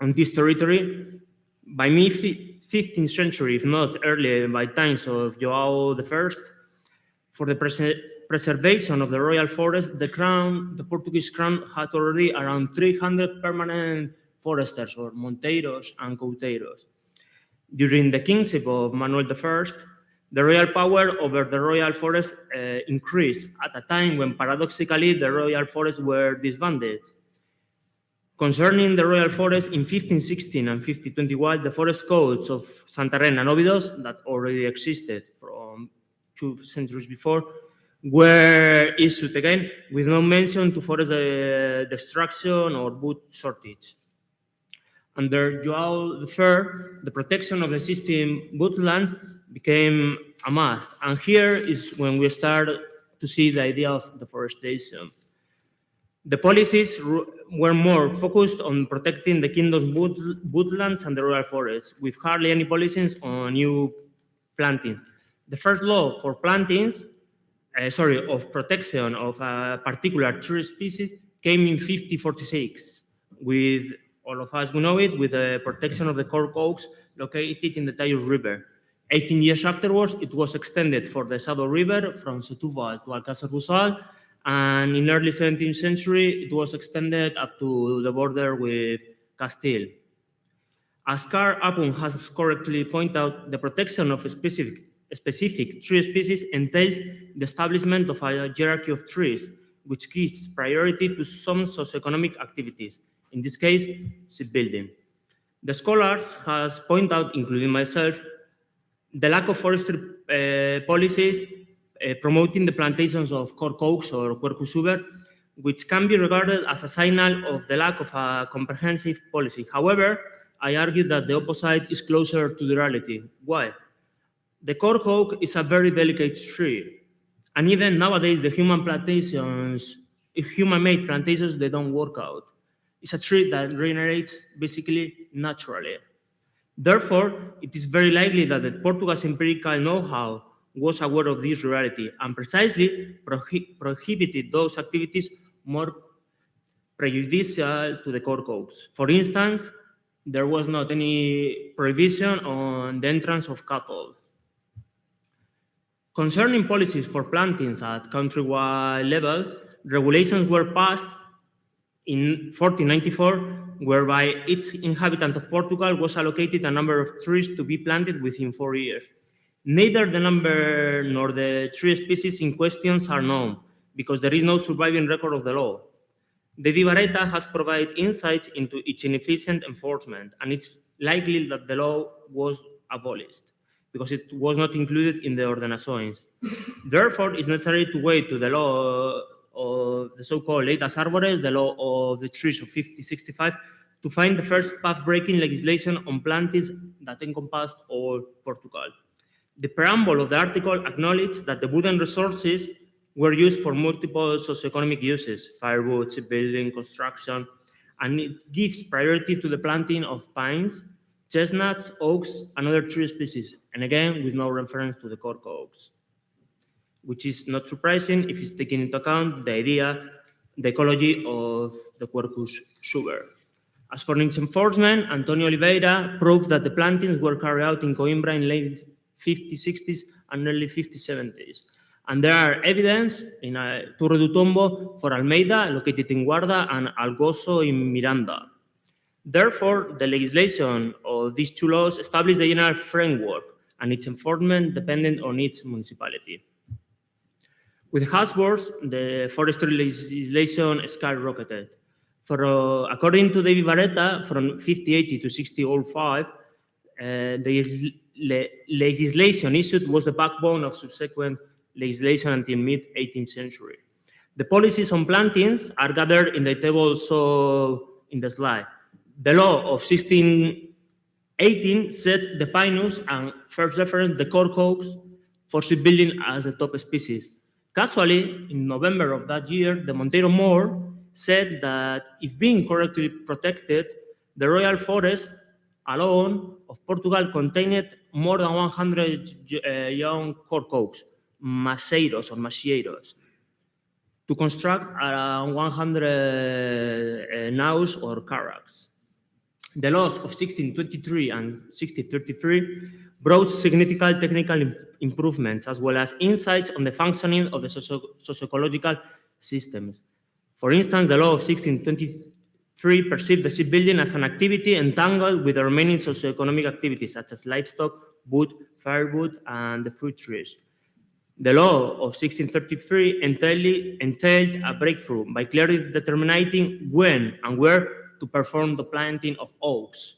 on this territory. By mid-15th century, if not earlier, by times of João I, for the preservation of the royal forest, the Portuguese crown had already around 300 permanent foresters, or monteiros and couteiros. During the kingship of Manuel I, the royal power over the royal forest increased at a time when, paradoxically, the royal forests were disbanded. Concerning the royal forest, in 1516 and 1521, the forest codes of Santarém and Óbidos, that already existed from 2 centuries before, were issued again with no mention to forest destruction or wood shortage. Under João I, the protection of existing woodlands became a must, and here is when we start to see the idea of deforestation. The policies were more focused on protecting the kingdom's woodlands and the royal forests, with hardly any policies on new plantings. The first law for plantings, of protection of a particular tree species came in 1546, with, all of us we know it, with the protection of the cork oaks located in the Tagus River. 18 years afterwards, it was extended for the Sado River from Setúbal to Alcácer Buçal, and in early 17th century, it was extended up to the border with Castile. As Carl Apun has correctly pointed out, the protection of a specific tree species entails the establishment of a hierarchy of trees, which gives priority to some socioeconomic activities, in this case, shipbuilding. The scholars has pointed out, including myself, the lack of forestry policies promoting the plantations of cork oaks or quercus suber, which can be regarded as a signal of the lack of a comprehensive policy. However, I argue that the opposite is closer to the reality. Why? The cork oak is a very delicate tree, and even nowadays the human-made plantations, they don't work out. It's a tree that regenerates basically naturally. Therefore, it is very likely that the Portuguese empirical know-how was aware of this reality and precisely prohibited those activities more prejudicial to the cork oaks. For instance, there was not any prohibition on the entrance of cattle. Concerning policies for plantings at countrywide level, regulations were passed in 1494, whereby each inhabitant of Portugal was allocated a number of trees to be planted within 4 years. Neither the number nor the tree species in question are known, because there is no surviving record of the law. The Vivareta has provided insights into its inefficient enforcement, and it's likely that the law was abolished, because it was not included in the ordenações. Therefore, it's necessary to wait to the law of the so-called Lei das Árvores, the law of the trees of 1565, to find the first path-breaking legislation on plantings that encompassed all Portugal. The preamble of the article acknowledged that the wooden resources were used for multiple socioeconomic uses, firewood, shipbuilding, construction, and it gives priority to the planting of pines, chestnuts, oaks, and other tree species, and again, with no reference to the cork oaks, which is not surprising if it's taken into account the ecology of the quercus suber. As for its enforcement, Antonio Oliveira proved that the plantings were carried out in Coimbra in late 5060s and early 5070s. And there are evidence in Torre do Tombo for Almeida, located in Guarda, and Algozo in Miranda. Therefore, the legislation of these two laws established the general framework, and its enforcement depended on each municipality. With Habsburgs, the forestry legislation skyrocketed. According to David Barretta, from 1580 to 1605, the legislation issued was the backbone of subsequent legislation until mid-18th century. The policies on plantings are gathered in the table so in the slide. The law of 1618 set the pinus and first referenced the cork oaks for shipbuilding as the top species. Casually, in November of that year, the Monteiro Moore said that if being correctly protected, The royal forest alone of Portugal contained more than 100 young corcovs, maceiros or macieiros, to construct around 100 naus or carracks. The laws of 1623 and 1633 brought significant technical improvements as well as insights on the functioning of the socio-ecological systems. For instance, the law of 1623 perceived the shipbuilding as an activity entangled with the remaining socio-economic activities such as livestock, wood, firewood, and the fruit trees. The law of 1633 entailed a breakthrough by clearly determining when and where to perform the planting of oaks.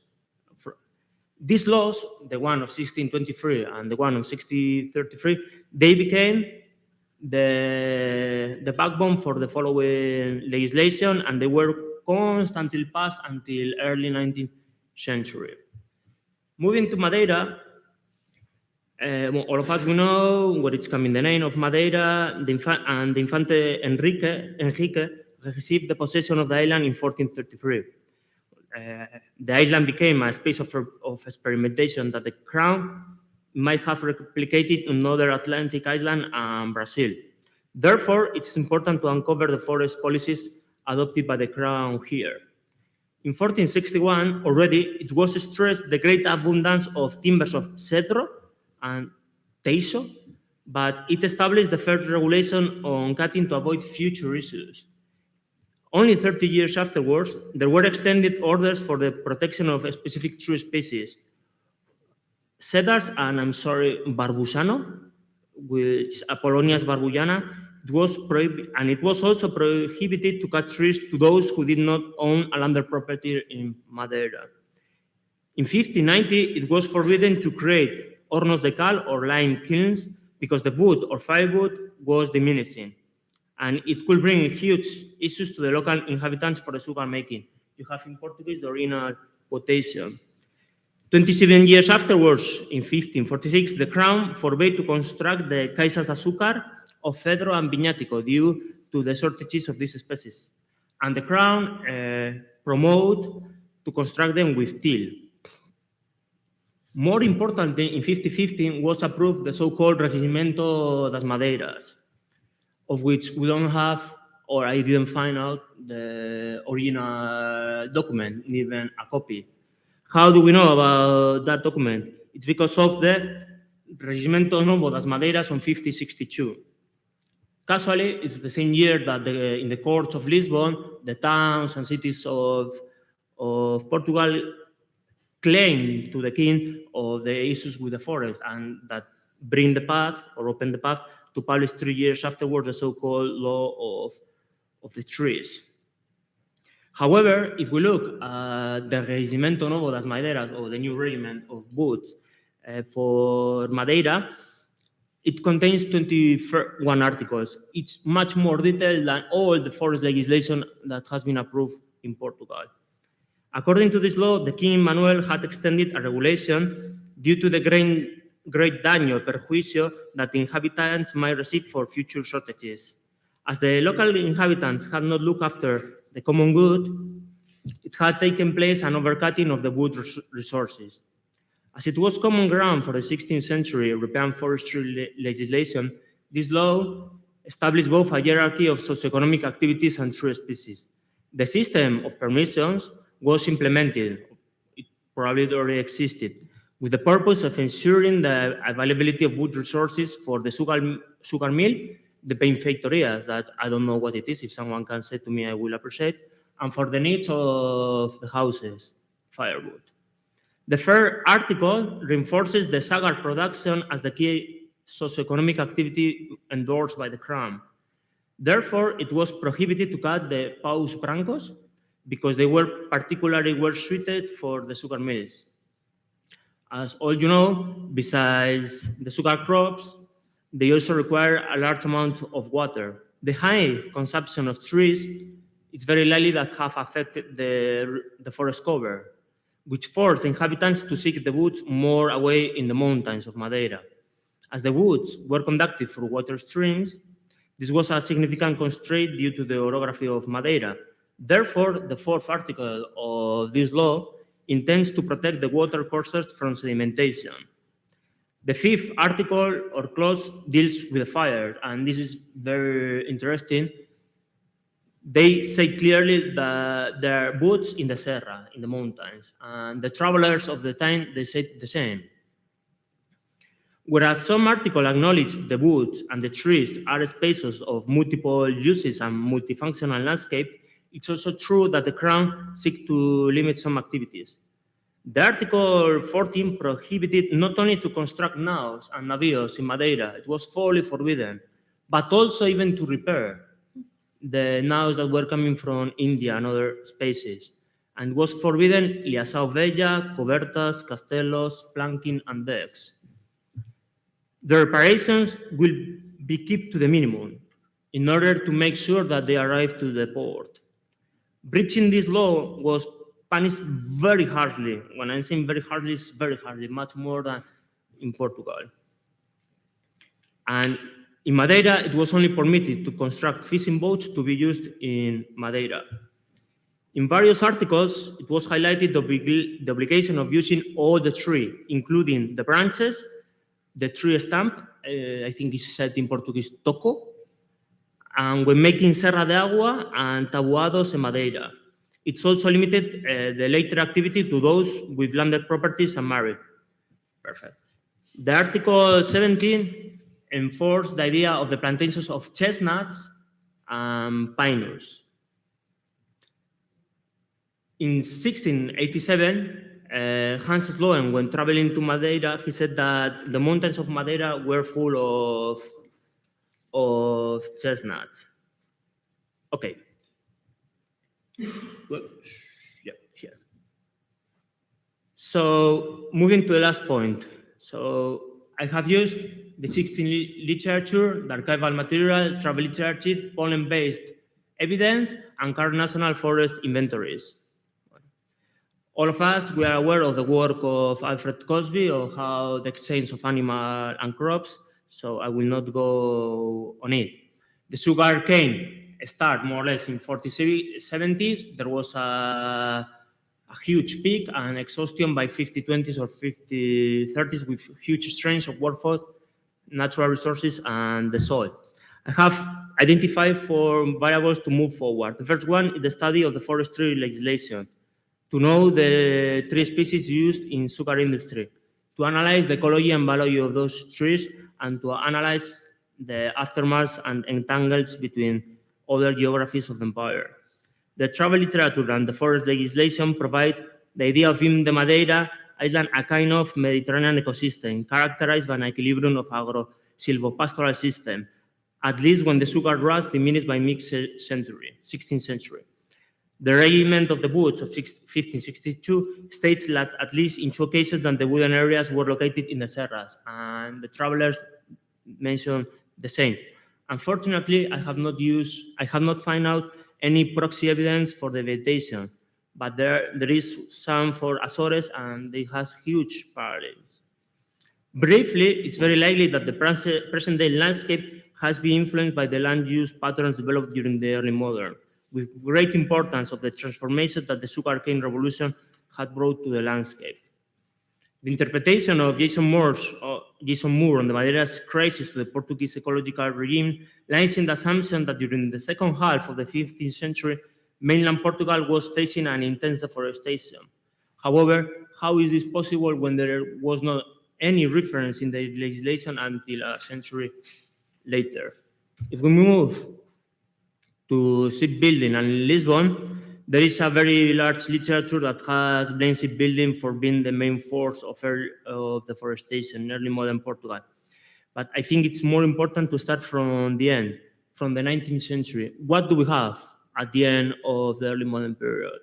These laws, the one of 1623 and the one of 1633, they became the backbone for the following legislation, and they were constantly passed until early 19th century. Moving to Madeira, all of us we know what it's coming. The name of Madeira, the Infante Enrique received the possession of the island in 1433. The island became a space of experimentation that the crown might have replicated in other Atlantic islands and Brazil. Therefore, it's important to uncover the forest policies adopted by the crown here. In 1461, already it was stressed the great abundance of timbers of cedro and teixo, but it established the first regulation on cutting to avoid future issues. Only 30 years afterwards, there were extended orders for the protection of specific tree species. Cedars and, barbusano, which Apollonias barbujana, it was also prohibited to cut trees to those who did not own a landed property in Madeira. In 1590, it was forbidden to create hornos de cal or lime kilns because the wood or firewood was diminishing, and it could bring huge issues to the local inhabitants for the sugar making. You have in Portuguese the original quotation. 27 years afterwards, in 1546, the crown forbade to construct the caisas de azúcar of cedro and viñático due to the shortages of these species, and the crown promoted to construct them with teal. More importantly, in 1515 was approved the so-called Regimento das Madeiras, of which we don't have, or I didn't find out, the original document, even a copy. How do we know about that document? It's because of the Regimento Novo das Madeiras on 1562. Casually, it's the same year that in the courts of Lisbon, the towns and cities of Portugal claim to the king of the issues with the forest, and that bring the path or open the path to publish 3 years afterward the so-called law of the trees. However, if we look at the Regimento Novo das Madeiras, or the new regiment of woods for Madeira, it contains 21 articles. It's much more detailed than all the forest legislation that has been approved in Portugal. According to this law, the King Manuel had extended a regulation due to the great daño, perjuicio, that the inhabitants might receive for future shortages. As the local inhabitants had not looked after the common good, it had taken place an overcutting of the wood resources. As it was common ground for the 16th century European forestry legislation, this law established both a hierarchy of socioeconomic activities and tree species. The system of permissions was implemented, it probably already existed, with the purpose of ensuring the availability of wood resources for the sugar mill, the benfeitorias, that I don't know what it is, if someone can say to me, I will appreciate, and for the needs of the houses, firewood. The third article reinforces the sugar production as the key socioeconomic activity endorsed by the Crown. Therefore, it was prohibited to cut the paus brancos because they were particularly well suited for the sugar mills. As all you know, besides the sugar crops, they also require a large amount of water. The high consumption of trees, it's very likely that have affected the forest cover, which forced inhabitants to seek the woods more away in the mountains of Madeira. As the woods were conducted through water streams, this was a significant constraint due to the orography of Madeira, Therefore, the fourth article of this law intends to protect the water courses from sedimentation. The fifth article or clause deals with fire, and this is very interesting. They say clearly that there are woods in the serra, in the mountains, and the travelers of the time, they say the same. Whereas some articles acknowledge the woods and the trees are spaces of multiple uses and multifunctional landscape, it's also true that the Crown seeks to limit some activities. The Article 14 prohibited not only to construct naos and navios in Madeira, it was fully forbidden, but also even to repair the naos that were coming from India and other spaces, and was forbidden liação velha, cobertas, castelos, planking, and decks. The reparations will be kept to the minimum in order to make sure that they arrive to the port. Breaching this law was punished very harshly. When I'm saying very harshly, it's very harshly, much more than in Portugal. And in Madeira, it was only permitted to construct fishing boats to be used in Madeira. In various articles, it was highlighted the obligation of using all the tree, including the branches, the tree stump, I think it's said in Portuguese, toco, and when making serra de agua and tabuados in Madeira. It's also limited the later activity to those with landed properties and married. Perfect. The Article 17 enforced the idea of the plantations of chestnuts and pinus. In 1687, Hans Sloen, when traveling to Madeira, he said that the mountains of Madeira were full of chestnuts. Okay. Well, yeah, here. So moving to the last point. So I have used the 16 literature, the archival material, travel literature, pollen-based evidence, and current national forest inventories. All of us, we are aware of the work of Alfred Cosby of how the exchange of animal and crops, so I will not go on it. The sugar cane started more or less in 4070s. There was a huge peak and exhaustion by 5020s or 5030s with huge strains of workforce, natural resources, and the soil. I have identified 4 variables to move forward. The first one is the study of the forestry legislation, to know the tree species used in sugar industry, to analyze the ecology and value of those trees, and to analyze the aftermaths and entangles between other geographies of the empire. The travel literature and the forest legislation provide the idea of in the Madeira island a kind of Mediterranean ecosystem characterized by an equilibrium of agro-silvopastoral system, at least when the sugar rush diminished by mid-century, 16th century. The regiment of the woods of 1562 states that at least in 2 occasions that the wooded areas were located in the serras, and the travelers mentioned the same. Unfortunately, I have not found out any proxy evidence for the vegetation, but there is some for Azores, and it has huge parallels. Briefly, it's very likely that the present-day landscape has been influenced by the land use patterns developed during the early modern, with great importance of the transformation that the sugarcane revolution had brought to the landscape. The interpretation of Jason Moore on the Madeira's crisis to the Portuguese ecological regime lies in the assumption that during the second half of the 15th century, mainland Portugal was facing an intense deforestation. However, how is this possible when there was not any reference in the legislation until a century later? If we move to shipbuilding and Lisbon, there is a very large literature that has blamed shipbuilding for being the main force of deforestation in early modern Portugal. But I think it's more important to start from the end, from the 19th century. What do we have at the end of the early modern period?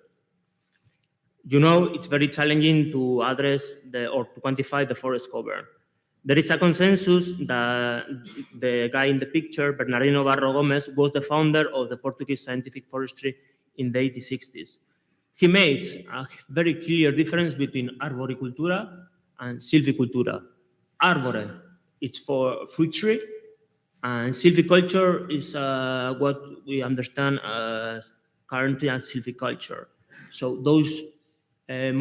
You know, it's very challenging to address or to quantify the forest cover. There is a consensus that the guy in the picture, Bernardino Barro Gomes, was the founder of the Portuguese scientific forestry in the 1860s. He makes a very clear difference between arboricultura and silvicultura. Arbore, it's for fruit tree, and silviculture is what we understand as currently as silviculture. So those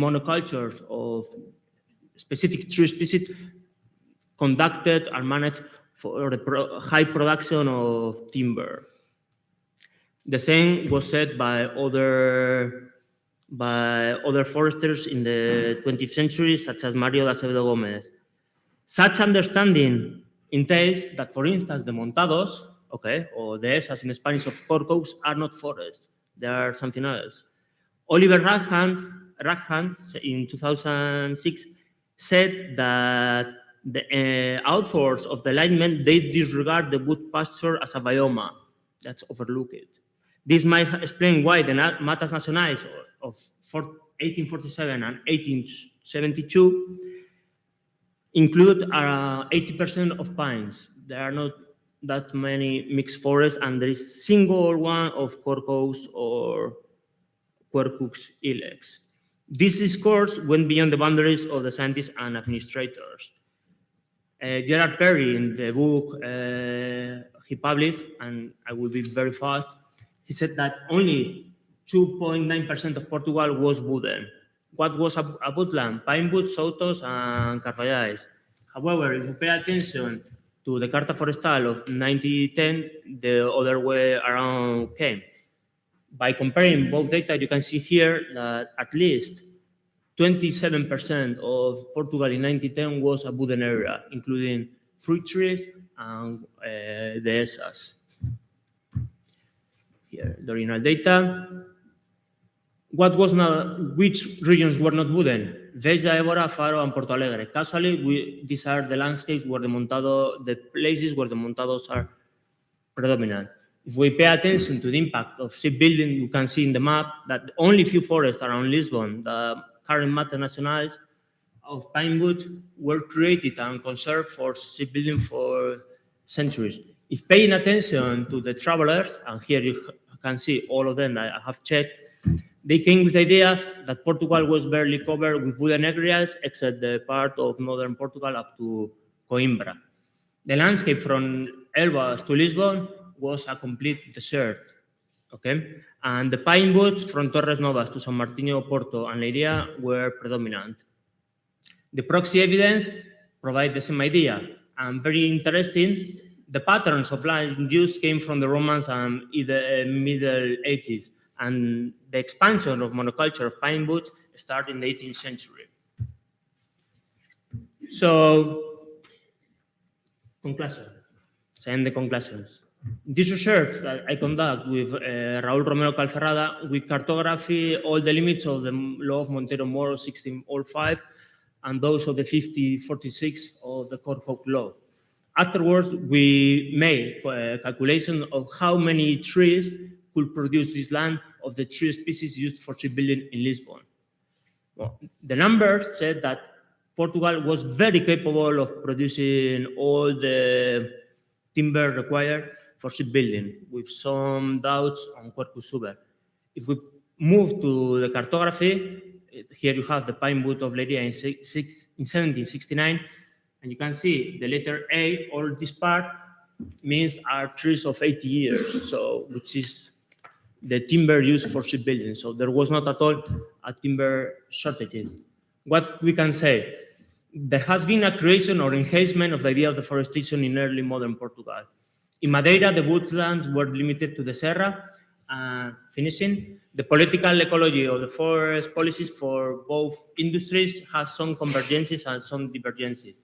monocultures of specific tree species conducted and managed for the high production of timber. The same was said by other foresters in the 20th century, such as Mario de Acevedo Gómez. Such understanding entails that, for instance, the montados, okay, or the esas in Spanish of corcos, are not forests. They are something else. Oliver Raghans in 2006 said that the authors of the Enlightenment, they disregard the wood pasture as a bioma. That's overlooked. This might explain why the Matas Nacionales of 1847 and 1872 include 80% of pines. There are not that many mixed forests, and there is single one of corcos or Quercus ilex. This discourse went beyond the boundaries of the scientists and administrators. Gerard Perry, in the book he published, and I will be very fast, he said that only 2.9% of Portugal was wooden. What was a woodland? Pine woods, sotos, and carvalhais. However, if you pay attention to the Carta Forestal of 1910, the other way around came. By comparing both data, you can see here that at least 27% of Portugal in 1910 was a wooden area, including fruit trees and the esas. Here, the original data. Which regions were not wooden? Veja, Évora, Faro, and Porto Alegre. Casually, these are the landscapes where the places where the montados are predominant. If we pay attention to the impact of shipbuilding, you can see in the map that only few forests around Lisbon, the current Matas Nacionales of pine woods, were created and conserved for shipbuilding for centuries. If paying attention to the travelers, and here you can see all of them that I have checked, they came with the idea that Portugal was barely covered with wooden areas, except the part of northern Portugal up to Coimbra. The landscape from Elvas to Lisbon was a complete desert, okay? And the pine woods from Torres Novas to San Martinho, Porto, and Leiria were predominant. The proxy evidence provides the same idea. And very interesting, the patterns of land use came from the Romans and the Middle Ages. And the expansion of monoculture of pine woods started in the 18th century. So, conclusion. Send the conclusions. This research that I conduct with Raúl Romero Calferrada, we cartography all the limits of the law of Montero-Moro 1605 and those of the 5046 of the Corcock law. Afterwards, we made a calculation of how many trees could produce this land of the tree species used for shipbuilding in Lisbon. Well, the numbers said that Portugal was very capable of producing all the timber required for shipbuilding, with some doubts on Quercus suber. If we move to the cartography, here you have the pine wood of Leiria in 1769, and you can see the letter A, all this part, means are trees of 80 years, so which is the timber used for shipbuilding. So there was not at all a timber shortages. What we can say, there has been a creation or enhancement of the idea of deforestation in early modern Portugal. In Madeira, the woodlands were limited to the Serra. Finishing, the political ecology of the forest policies for both industries has some convergences and some divergences.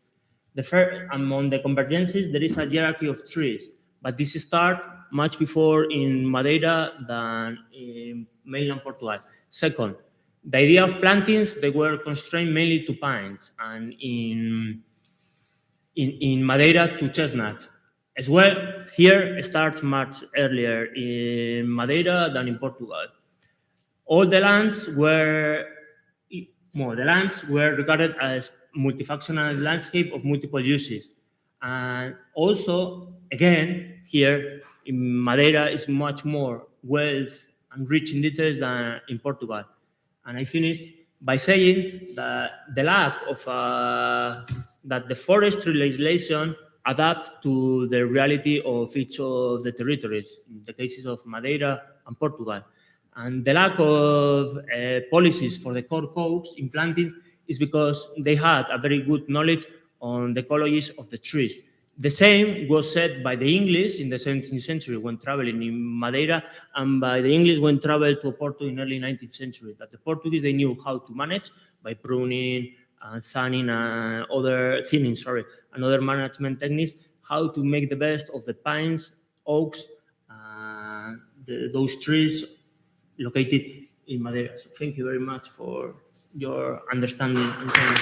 Among the convergences, there is a hierarchy of trees, but this starts much before in Madeira than in mainland Portugal. Second, the idea of plantings, they were constrained mainly to pines, and in Madeira to chestnuts. As well, here it starts much earlier in Madeira than in Portugal. All the lands were regarded as multifunctional landscape of multiple uses. And also, again, here in Madeira is much more wealth and rich in details than in Portugal. And I finished by saying that the lack of that the forestry legislation adapts to the reality of each of the territories, in the cases of Madeira and Portugal. And the lack of policies for the core coasts implanted is because they had a very good knowledge on the ecologies of the trees. The same was said by the English in the 17th century when traveling in Madeira, and by the English when traveled to Porto in early 19th century, that the Portuguese, they knew how to manage by pruning and thinning and other management techniques, how to make the best of the pines, oaks, those trees located in Madeira. So thank you very much for your understanding and time.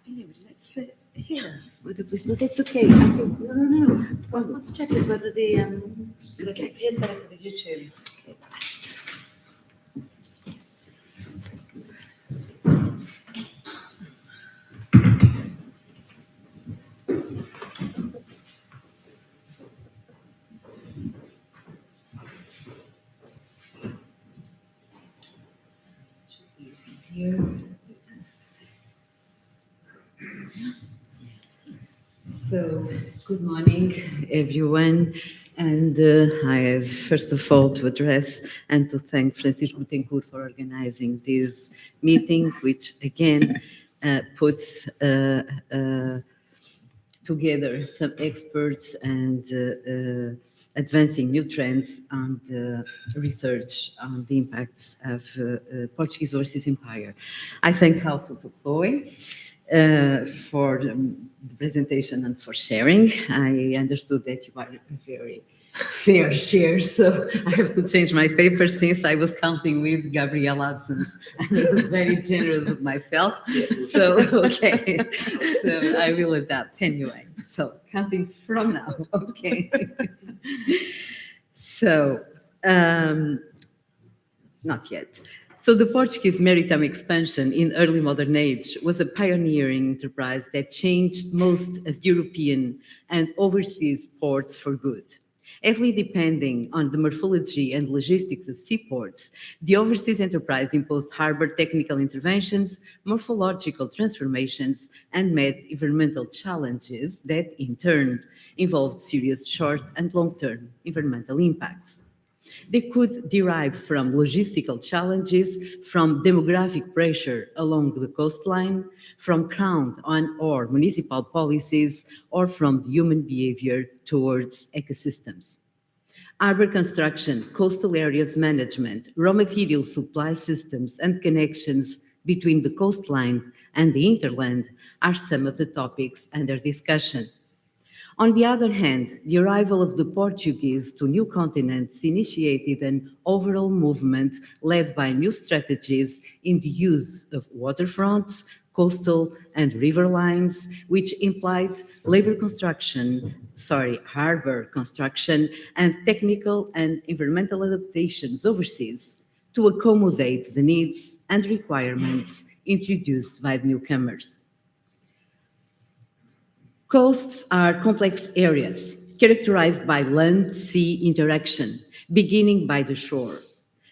Would you like to sit here with the police? No, that's okay. I think, no. What I want to check is whether here's better for the YouTube. Okay. Here. So, good morning, everyone. And I have, first of all, to address and to thank Francisco Betancourt for organizing this meeting, which again puts together some experts and advancing new trends on the research on the impacts of Portuguese overseas empire. I thank also to Chloe for the presentation and for sharing. I understood that you are a very fair share, so I have to change my paper since I was counting with Gabriel's absence. And I was very generous with myself. So, okay. So I will adapt anyway. So counting from now, okay. So, not yet. So the Portuguese maritime expansion in early modern age was a pioneering enterprise that changed most of European and overseas ports for good. Heavily depending on the morphology and logistics of seaports, the overseas enterprise imposed harbor technical interventions, morphological transformations, and met environmental challenges that, in turn, involved serious short and long-term environmental impacts. They could derive from logistical challenges, from demographic pressure along the coastline, from crown or municipal policies, or from human behavior towards ecosystems. Harbor construction, coastal areas management, raw material supply systems, and connections between the coastline and the hinterland are some of the topics under discussion. On the other hand, the arrival of the Portuguese to new continents initiated an overall movement led by new strategies in the use of waterfronts, coastal and river lines, which implied harbor construction and technical and environmental adaptations overseas to accommodate the needs and requirements introduced by the newcomers. Coasts are complex areas characterized by land-sea interaction, beginning by the shore.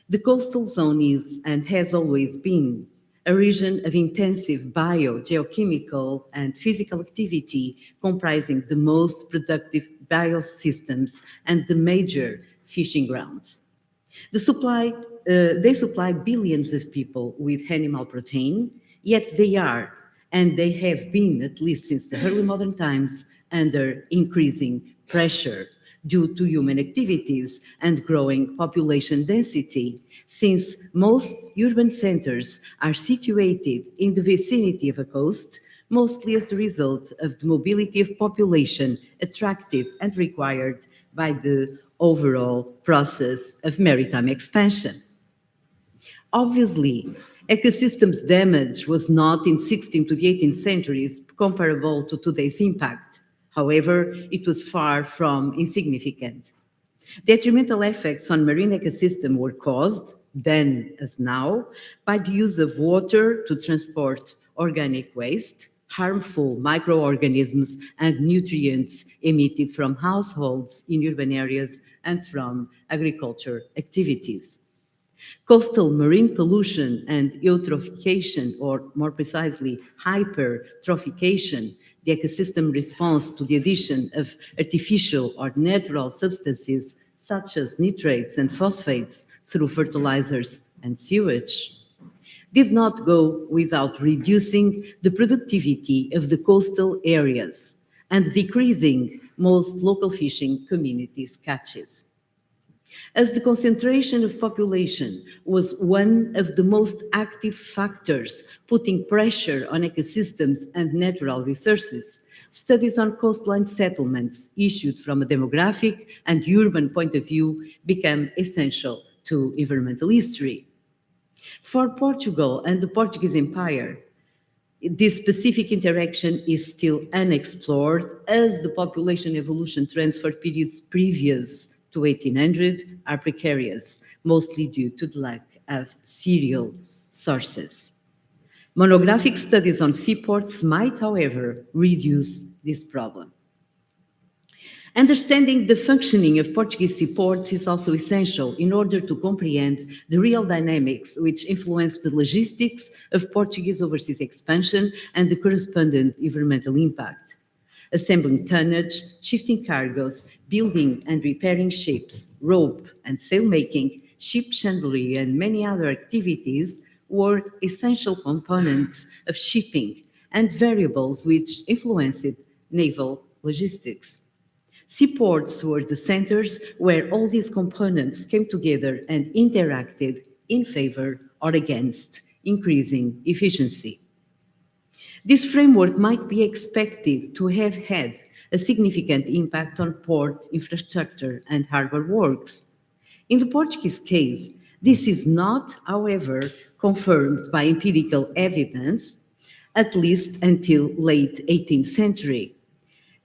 The coastal zone is and has always been a region of intensive bio, geochemical, and physical activity comprising the most productive biosystems and the major fishing grounds. They supply billions of people with animal protein, yet they are, and they have been, at least since the early modern times, under increasing pressure due to human activities and growing population density, since most urban centers are situated in the vicinity of a coast, mostly as a result of the mobility of population attracted and required by the overall process of maritime expansion. Obviously, ecosystems damage was not in 16th to the 18th centuries comparable to today's impact. However, it was far from insignificant. Detrimental effects on marine ecosystem were caused, then as now, by the use of water to transport organic waste, harmful microorganisms and nutrients emitted from households in urban areas and from agriculture activities. Coastal marine pollution and eutrophication, or more precisely, hypertrophication, the ecosystem response to the addition of artificial or natural substances such as nitrates and phosphates through fertilizers and sewage, did not go without reducing the productivity of the coastal areas and decreasing most local fishing communities' catches. As the concentration of population was one of the most active factors putting pressure on ecosystems and natural resources, studies on coastline settlements issued from a demographic and urban point of view became essential to environmental history. For Portugal and the Portuguese Empire, this specific interaction is still unexplored as the population evolution trends for periods previous to 1800 are precarious, mostly due to the lack of serial sources. Monographic studies on seaports might, however, reduce this problem. Understanding the functioning of Portuguese seaports is also essential in order to comprehend the real dynamics which influence the logistics of Portuguese overseas expansion and the correspondent environmental impact. Assembling tonnage, shifting cargoes, building and repairing ships, rope and sail making, ship chandlery, and many other activities were essential components of shipping and variables which influenced naval logistics. Seaports were the centers where all these components came together and interacted in favor or against increasing efficiency. This framework might be expected to have had a significant impact on port infrastructure and harbor works. In the Portuguese case, this is not, however, confirmed by empirical evidence, at least until late 18th century.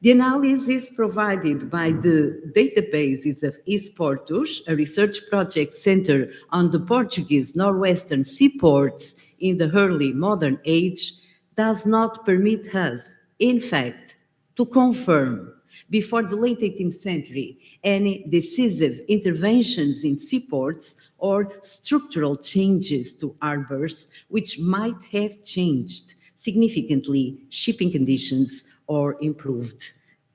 The analysis provided by the databases of Esportos, a research project centered on the Portuguese northwestern seaports in the early modern age, does not permit us, in fact, to confirm before the late 18th century any decisive interventions in seaports or structural changes to harbors which might have changed significantly shipping conditions or improved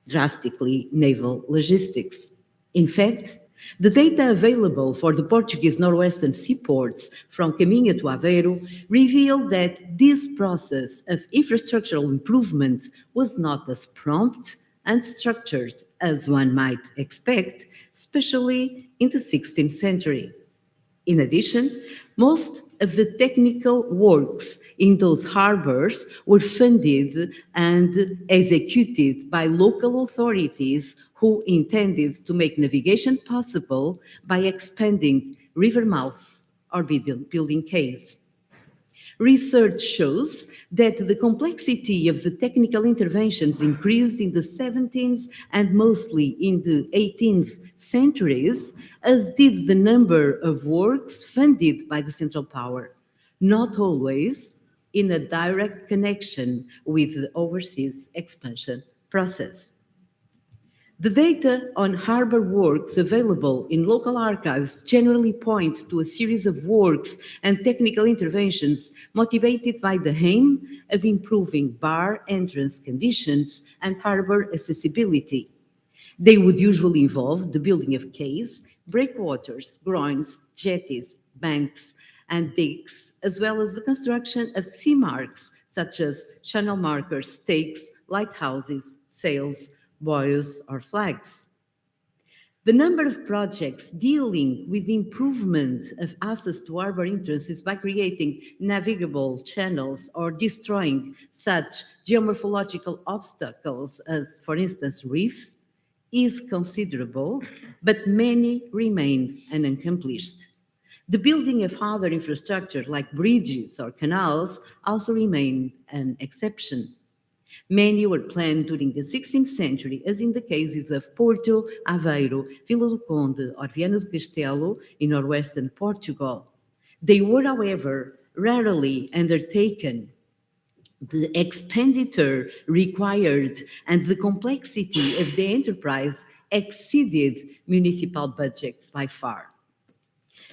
drastically naval logistics. In fact, the data available for the Portuguese northwestern seaports from Caminho to Aveiro revealed that this process of infrastructural improvement was not as prompt and structured as one might expect, especially in the 16th century. In addition, most of the technical works in those harbors were funded and executed by local authorities who intended to make navigation possible by expanding river mouth or building quays. Research shows that the complexity of the technical interventions increased in the 17th and mostly in the 18th centuries, as did the number of works funded by the central power, not always in a direct connection with the overseas expansion process. The data on harbor works available in local archives generally point to a series of works and technical interventions motivated by the aim of improving bar entrance conditions and harbor accessibility. They would usually involve the building of quays, breakwaters, groins, jetties, banks, and decks, as well as the construction of sea marks such as channel markers, stakes, lighthouses, sails, buoys, or flags. The number of projects dealing with the improvement of access to harbor entrances by creating navigable channels or destroying such geomorphological obstacles as, for instance, reefs, is considerable, but many remain unaccomplished. The building of other infrastructure like bridges or canals also remained an exception. Many were planned during the 16th century, as in the cases of Porto, Aveiro, Vila do Conde, or Viana do Castelo in northwestern Portugal. They were, however, rarely undertaken. The expenditure required and the complexity of the enterprise exceeded municipal budgets by far.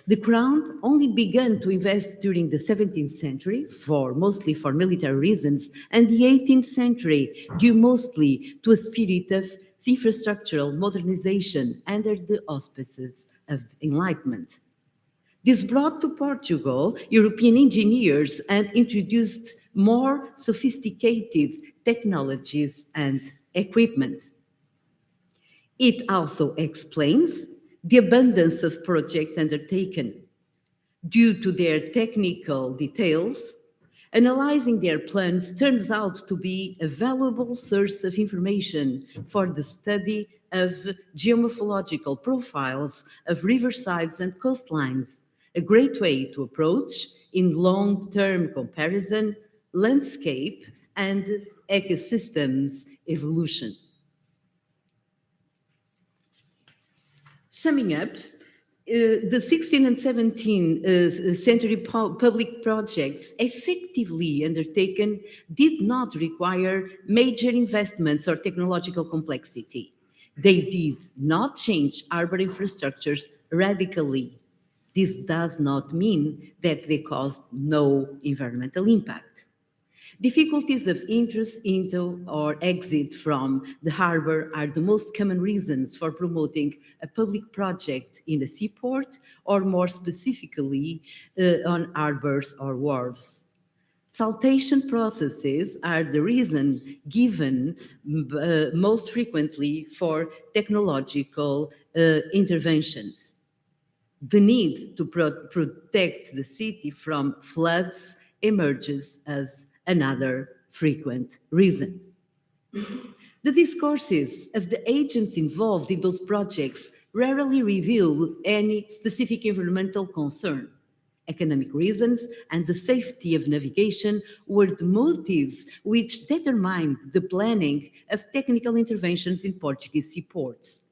The Crown only began to invest during the 17th century, mostly for military reasons, and the 18th century due mostly to a spirit of infrastructural modernization under the auspices of Enlightenment. This brought to Portugal European engineers and introduced more sophisticated technologies and equipment. It also explains the abundance of projects undertaken. Due to their technical details, analyzing their plans turns out to be a valuable source of information for the study of geomorphological profiles of riversides and coastlines, a great way to approach, in long-term comparison, landscape and ecosystems evolution. Summing up, the 16th and 17th century public projects effectively undertaken did not require major investments or technological complexity. They did not change urban infrastructures radically. This does not mean that they caused no environmental impact. Difficulties of entrance into or exit from the harbor are the most common reasons for promoting a public project in a seaport, or more specifically, on harbors or wharves. Saltation processes are the reason given most frequently for technological interventions. The need to protect the city from floods emerges as another frequent reason. The discourses of the agents involved in those projects rarely reveal any specific environmental concern. Economic reasons and the safety of navigation were the motives which determined the planning of technical interventions in Portuguese seaports.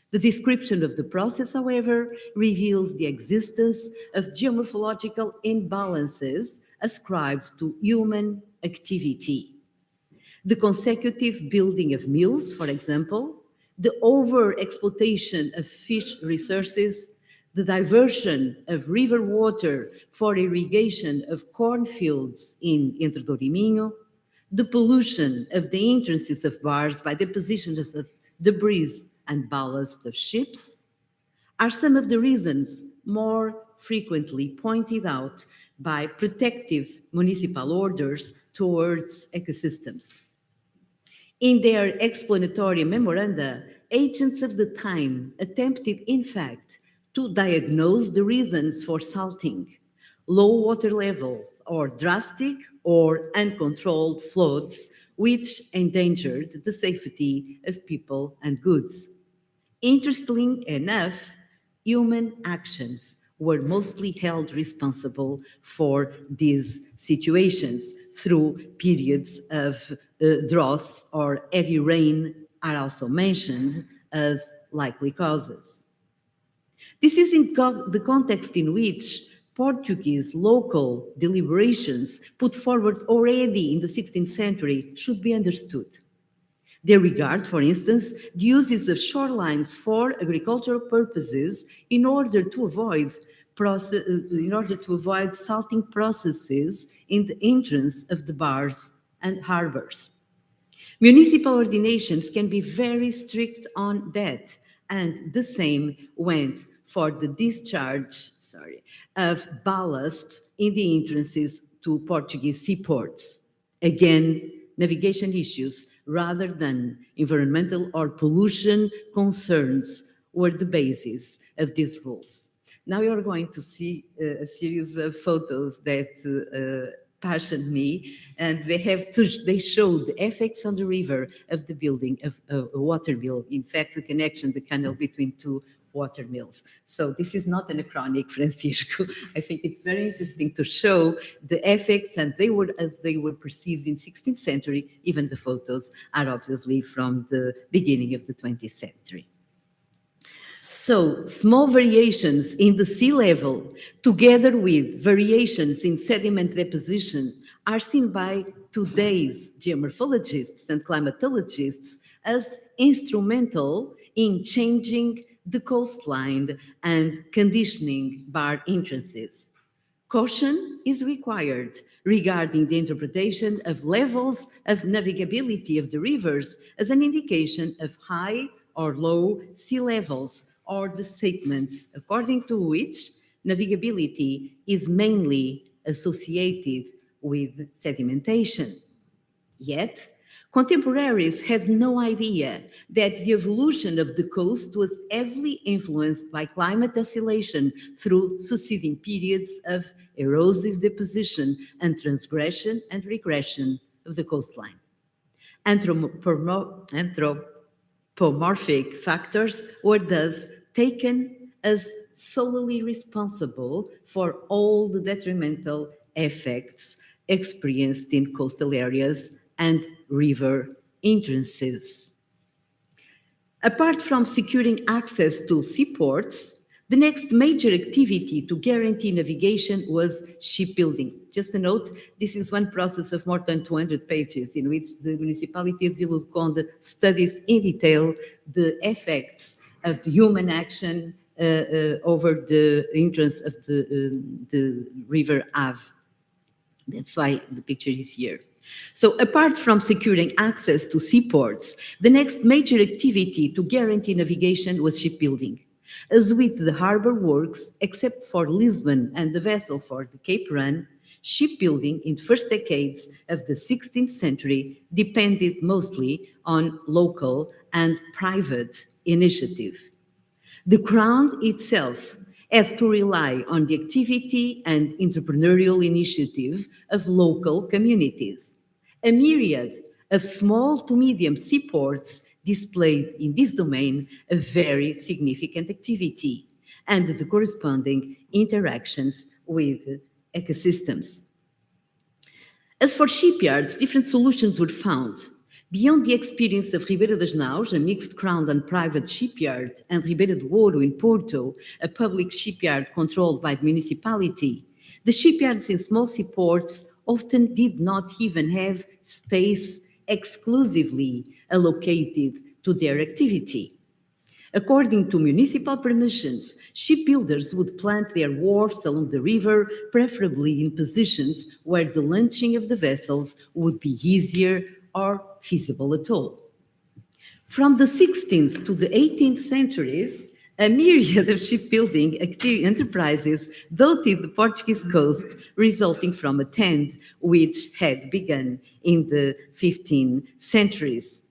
The description of the process, however, reveals the existence of geomorphological imbalances ascribed to human activity. The consecutive building of mills, for example, the over-exploitation of fish resources, the diversion of river water for irrigation of cornfields in Entre Douro e Minho, the pollution of the entrances of bars by deposition of debris and ballast of ships, are some of the reasons more frequently pointed out by protective municipal orders towards ecosystems. In their explanatory memoranda, agents of the time attempted, in fact, to diagnose the reasons for salting, low water levels, or drastic or uncontrolled floods, which endangered the safety of people and goods. Interestingly enough, human actions were mostly held responsible for these situations through periods of drought or heavy rain are also mentioned as likely causes. This is in the context in which Portuguese local deliberations put forward already in the 16th century should be understood. They regard, for instance, the uses of shorelines for agricultural purposes in order to avoid salting processes in the entrance of the bars and harbors. Municipal ordinations can be very strict on that, and the same went for the discharge of ballast in the entrances to Portuguese seaports. Again, navigation issues rather than environmental or pollution concerns were the basis of these rules. Now you're going to see a series of photos that passioned me, and they show the effects on the river of the building of a water mill. In fact, the canal between two water mills. So this is not anachronic, Francisco. I think it's very interesting to show the effects, and they were as they were perceived in 16th century. Even the photos are obviously from the beginning of the 20th century. So small variations in the sea level, together with variations in sediment deposition, are seen by today's geomorphologists and climatologists as instrumental in changing the coastline, and conditioning bar entrances. Caution is required regarding the interpretation of levels of navigability of the rivers as an indication of high or low sea levels, or the statements according to which navigability is mainly associated with sedimentation. Yet, contemporaries had no idea that the evolution of the coast was heavily influenced by climate oscillation through succeeding periods of erosive deposition and transgression and regression of the coastline. Anthropomorphic factors were thus taken as solely responsible for all the detrimental effects experienced in coastal areas and river entrances. Apart from securing access to seaports, the next major activity to guarantee navigation was shipbuilding. Just a note, this is one process of more than 200 pages in which the municipality of Vila do Conde studies in detail the effects of the human action over the entrance of the river Ave. That's why the picture is here. So apart from securing access to seaports, the next major activity to guarantee navigation was shipbuilding. As with the harbor works, except for Lisbon and the vessel for the Cape Run, shipbuilding in the first decades of the 16th century depended mostly on local and private initiative. The Crown itself had to rely on the activity and entrepreneurial initiative of local communities. A myriad of small to medium seaports displayed in this domain a very significant activity and the corresponding interactions with ecosystems. As for shipyards, different solutions were found. Beyond the experience of Ribeira das Naus, a mixed crown and private shipyard, and Ribeira do Ouro in Porto, a public shipyard controlled by the municipality, the shipyards in small seaports often did not even have space exclusively allocated to their activity. According to municipal permissions, shipbuilders would plant their wharves along the river, preferably in positions where the launching of the vessels would be easier or feasible at all. From the 16th to the 18th centuries, a myriad of shipbuilding enterprises dotted the Portuguese coast, resulting from a trend which had begun in the 15th centuries.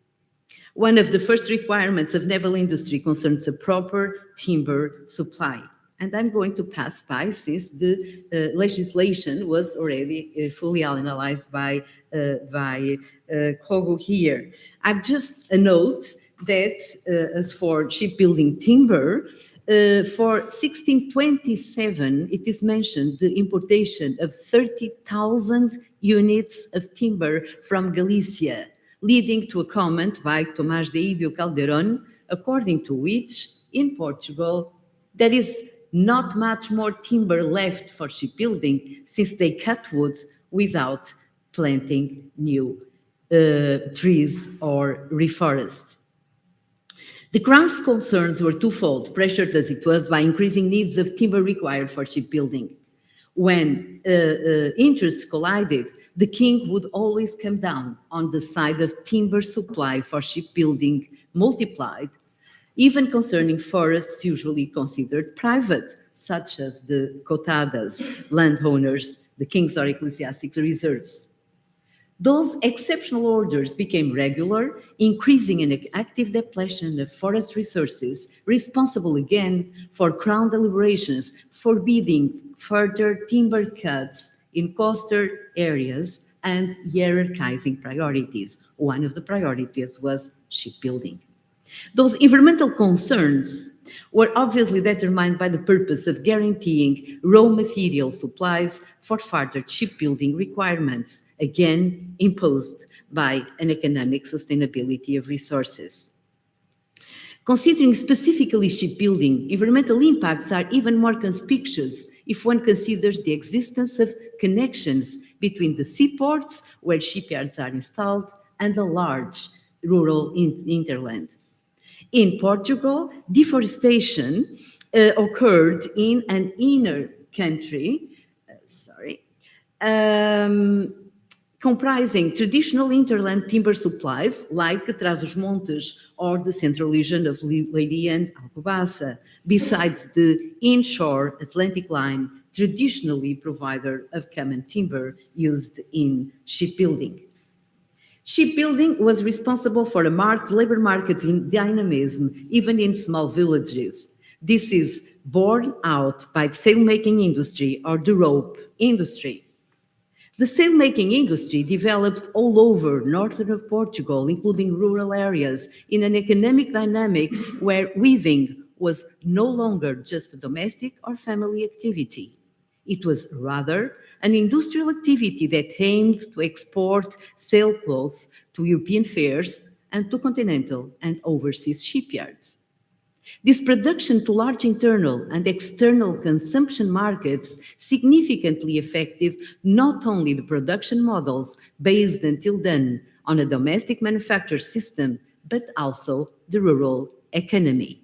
One of the first requirements of naval industry concerns a proper timber supply. And I'm going to pass by, since the legislation was already fully analyzed by Kogo here. I've just a note that as for shipbuilding timber, for 1627, it is mentioned the importation of 30,000 units of timber from Galicia, leading to a comment by Tomás de Ibio Calderón, according to which in Portugal there is not much more timber left for shipbuilding, since they cut wood without planting new trees or reforest. The Crown's concerns were twofold, pressured as it was by increasing needs of timber required for shipbuilding. When interests collided, the king would always come down on the side of timber supply for shipbuilding multiplied, even concerning forests usually considered private, such as the cotadas, landowners, the king's or ecclesiastical reserves. Those exceptional orders became regular, increasing an active depletion of forest resources, responsible again for crown deliberations forbidding further timber cuts in coastal areas and hierarchizing priorities. One of the priorities was shipbuilding. Those environmental concerns were obviously determined by the purpose of guaranteeing raw material supplies for further shipbuilding requirements, again imposed by an economic sustainability of resources. Considering specifically shipbuilding, environmental impacts are even more conspicuous if one considers the existence of connections between the seaports where shipyards are installed and the large rural hinterland. In Portugal, deforestation occurred in an inner country, um, comprising traditional hinterland timber supplies like Trás-os-Montes or the central region of Leiria and Alcobaça, besides the inshore Atlantic line, traditionally provider of common timber used in shipbuilding. Shipbuilding was responsible for a marked labor market in dynamism, even in small villages. This is borne out by the sailmaking industry or the rope industry. The sailmaking industry developed all over northern of Portugal, including rural areas, in an economic dynamic where weaving was no longer just a domestic or family activity. It was rather an industrial activity that aimed to export sailcloths to European fairs and to continental and overseas shipyards. This production to large internal and external consumption markets significantly affected not only the production models based until then on a domestic manufacture system, but also the rural economy.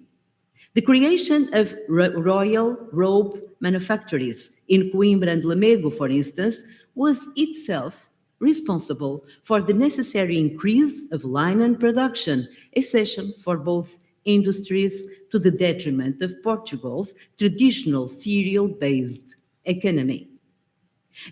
The creation of royal rope manufactories in Coimbra and Lamego, for instance, was itself responsible for the necessary increase of linen production, essential for both industries to the detriment of Portugal's traditional cereal-based economy.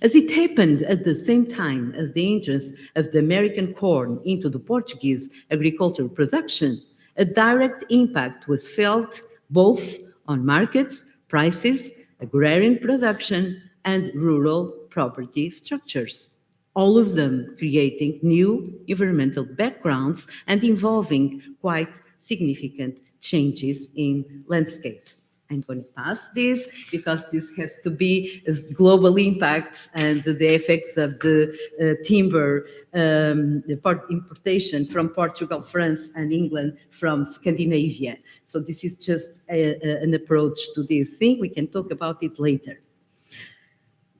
As it happened at the same time as the entrance of the American corn into the Portuguese agricultural production, a direct impact was felt both on markets, prices, agrarian production, and rural property structures, all of them creating new environmental backgrounds and involving quite significant changes in landscape. I'm going to pass this because this has to be as global impacts and the effects of the timber importation from Portugal, France, and England from Scandinavia. So this is just an approach to this thing. We can talk about it later.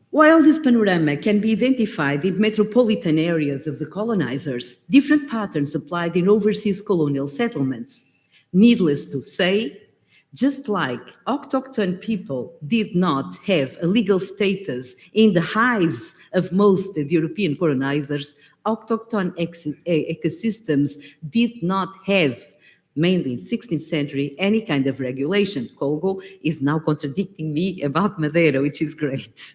While this panorama can be identified in metropolitan areas of the colonizers, different patterns applied in overseas colonial settlements. Needless to say, just like autochthone people did not have a legal status in the eyes of most of the European colonizers, autochthone ecosystems did not have, mainly in the 16th century, any kind of regulation. Colgo is now contradicting me about Madeira, which is great,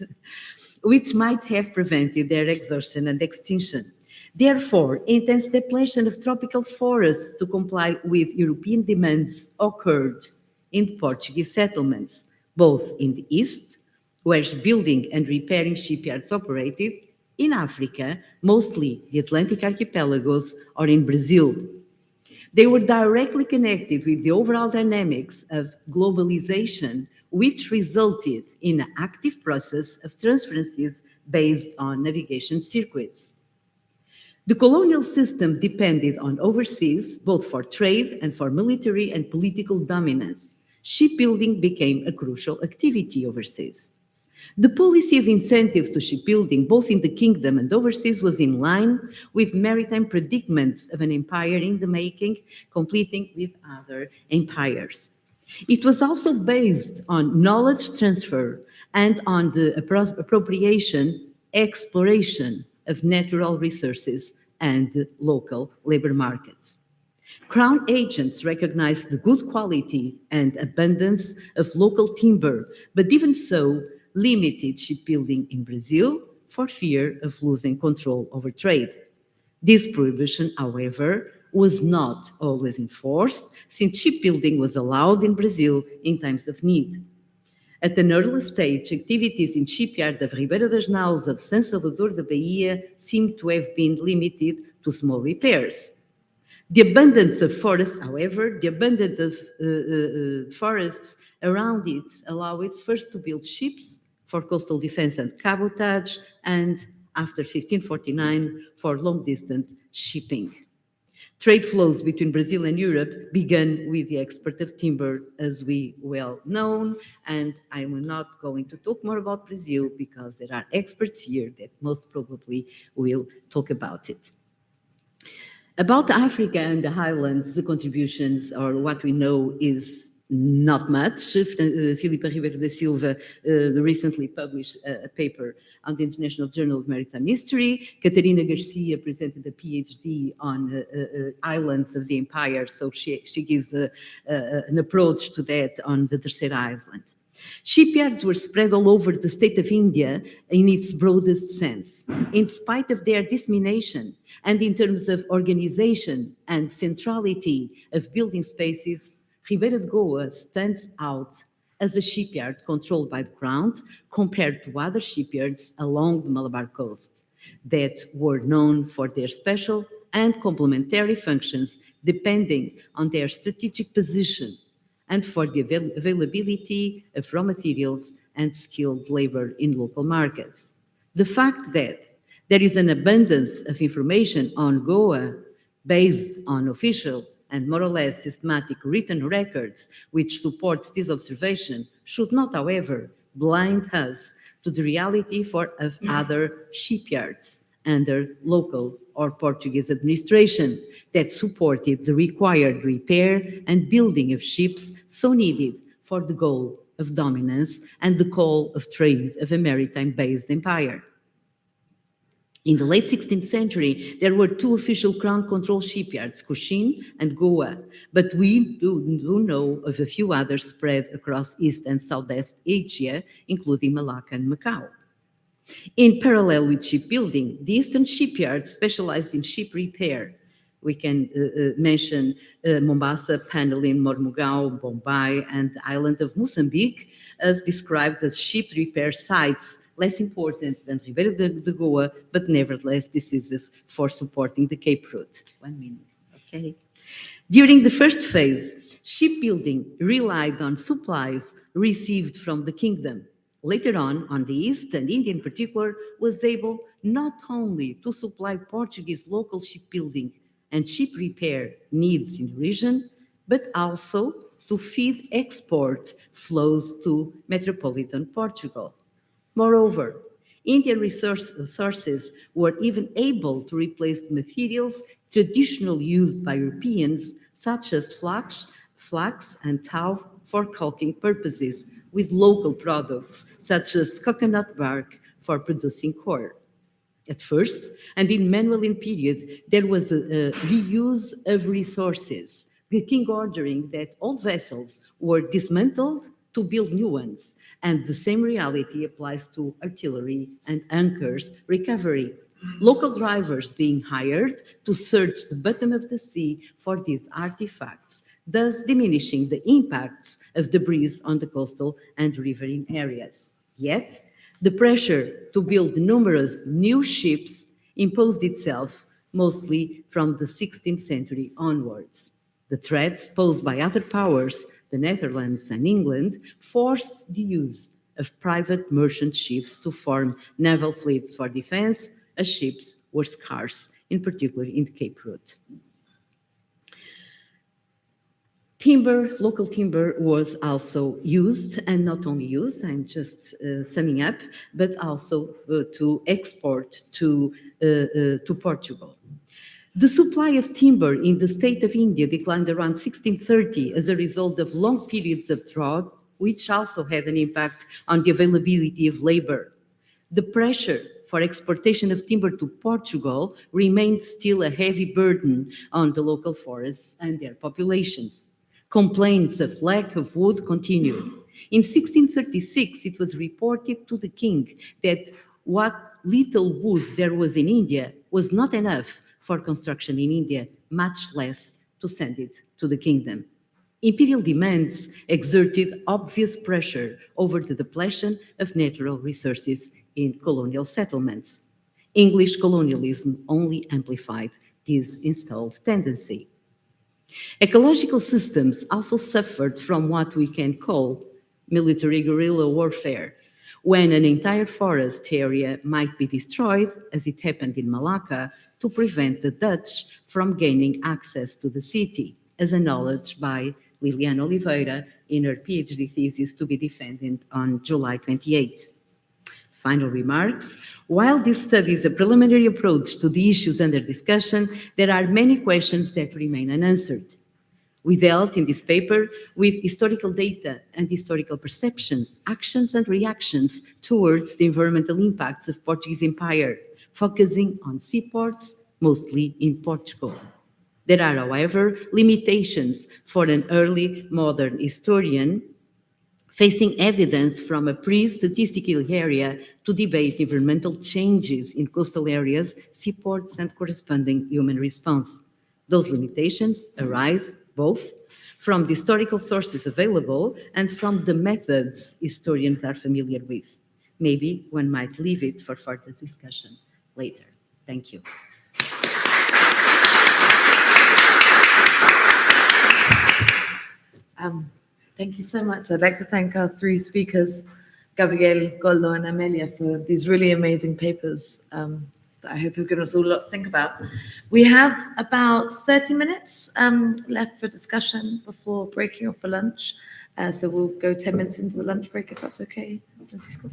which might have prevented their exhaustion and extinction. Therefore, intense depletion of tropical forests to comply with European demands occurred in Portuguese settlements, both in the east, where building and repairing shipyards operated, in Africa, mostly the Atlantic archipelagos, or in Brazil. They were directly connected with the overall dynamics of globalization, which resulted in an active process of transferences based on navigation circuits. The colonial system depended on overseas, both for trade and for military and political dominance. Shipbuilding became a crucial activity overseas. The policy of incentives to shipbuilding, both in the kingdom and overseas, was in line with maritime predicaments of an empire in the making, competing with other empires. It was also based on knowledge transfer and on the appropriation, exploration of natural resources and local labor markets. Crown agents recognized the good quality and abundance of local timber, but even so, limited shipbuilding in Brazil for fear of losing control over trade. This prohibition, however, was not always enforced, since shipbuilding was allowed in Brazil in times of need. At an early stage, activities in shipyard of Ribeira das Naus of São Salvador da Bahia seem to have been limited to small repairs. The abundance of forests, however, the abundance of forests around it allow it first to build ships for coastal defense and cabotage, and after 1549 for long-distance shipping. Trade flows between Brazil and Europe began with the export of timber, as we well know, and I'm not going to talk more about Brazil because there are experts here that most probably will talk about it. About Africa and the highlands, the contributions, or what we know, is not much. Filipa Ribeiro da Silva recently published a paper on the International Journal of Maritime History. Catarina Garcia presented a PhD on islands of the empire, so she gives an approach to that on the Terceira Island. Shipyards were spread all over the state of India in its broadest sense. In spite of their dissemination and in terms of organization and centrality of building spaces, Ribeira de Goa stands out as a shipyard controlled by the Crown compared to other shipyards along the Malabar coast that were known for their special and complementary functions depending on their strategic position and for the availability of raw materials and skilled labor in local markets. The fact that there is an abundance of information on Goa based on official and more or less systematic written records which supports this observation should not, however, blind us to the reality of other shipyards under local or Portuguese administration that supported the required repair and building of ships so needed for the goal of dominance and the call of trade of a maritime-based empire. In the late 16th century, there were two official crown-controlled shipyards, Cochin and Goa, but we do know of a few others spread across East and Southeast Asia, including Malacca and Macau. In parallel with shipbuilding, the Eastern shipyards specialized in ship repair. We can mention Mombasa, Panelin, Mormugao, Bombay, and the island of Mozambique as described as ship repair sites, less important than Ribeira de Goa, but nevertheless decisive for supporting the Cape route. 1 minute, okay. During the first phase, shipbuilding relied on supplies received from the kingdom. Later on the East, and India in particular, was able not only to supply Portuguese local shipbuilding and ship repair needs in the region, but also to feed export flows to metropolitan Portugal. Moreover, Indian resources were even able to replace materials traditionally used by Europeans, such as flax and tow for caulking purposes, with local products, such as coconut bark for producing cord. At first, and in Manuelian period, there was a reuse of resources, the king ordering that old vessels were dismantled to build new ones, and the same reality applies to artillery and anchors recovery. Local drivers being hired to search the bottom of the sea for these artifacts, thus diminishing the impacts of debris on the coastal and riverine areas. Yet, the pressure to build numerous new ships imposed itself mostly from the 16th century onwards. The threats posed by other powers, the Netherlands and England, forced the use of private merchant ships to form naval fleets for defense, as ships were scarce, in particular in the Cape route. Timber, local timber was also used, and not only used, I'm just summing up, but also to export to Portugal. The supply of timber in the state of India declined around 1630 as a result of long periods of drought, which also had an impact on the availability of labor. The pressure for exportation of timber to Portugal remained still a heavy burden on the local forests and their populations. Complaints of lack of wood continued. In 1636, it was reported to the king that what little wood there was in India was not enough for construction in India, much less to send it to the kingdom. Imperial demands exerted obvious pressure over the depletion of natural resources in colonial settlements. English colonialism only amplified this installed tendency. Ecological systems also suffered from what we can call military guerrilla warfare, when an entire forest area might be destroyed, as it happened in Malacca, to prevent the Dutch from gaining access to the city, as acknowledged by Liliana Oliveira in her PhD thesis to be defended on July 28. Final remarks. While this study is a preliminary approach to the issues under discussion, there are many questions that remain unanswered. We dealt in this paper with historical data and historical perceptions, actions and reactions towards the environmental impacts of Portuguese empire, focusing on seaports, mostly in Portugal. There are, however, limitations for an early modern historian facing evidence from a pre-statistical area to debate environmental changes in coastal areas, seaports, and corresponding human response. Those limitations arise both from the historical sources available and from the methods historians are familiar with. Maybe one might leave it for further discussion later. Thank you. Thank you so much. I'd like to thank our three speakers, Gabriel, Goldo, and Amelia, for these really amazing papers that I hope have given us all a lot to think about. We have about 30 minutes left for discussion before breaking off for lunch. So we'll go 10 minutes into the lunch break, if that's okay, Francisco.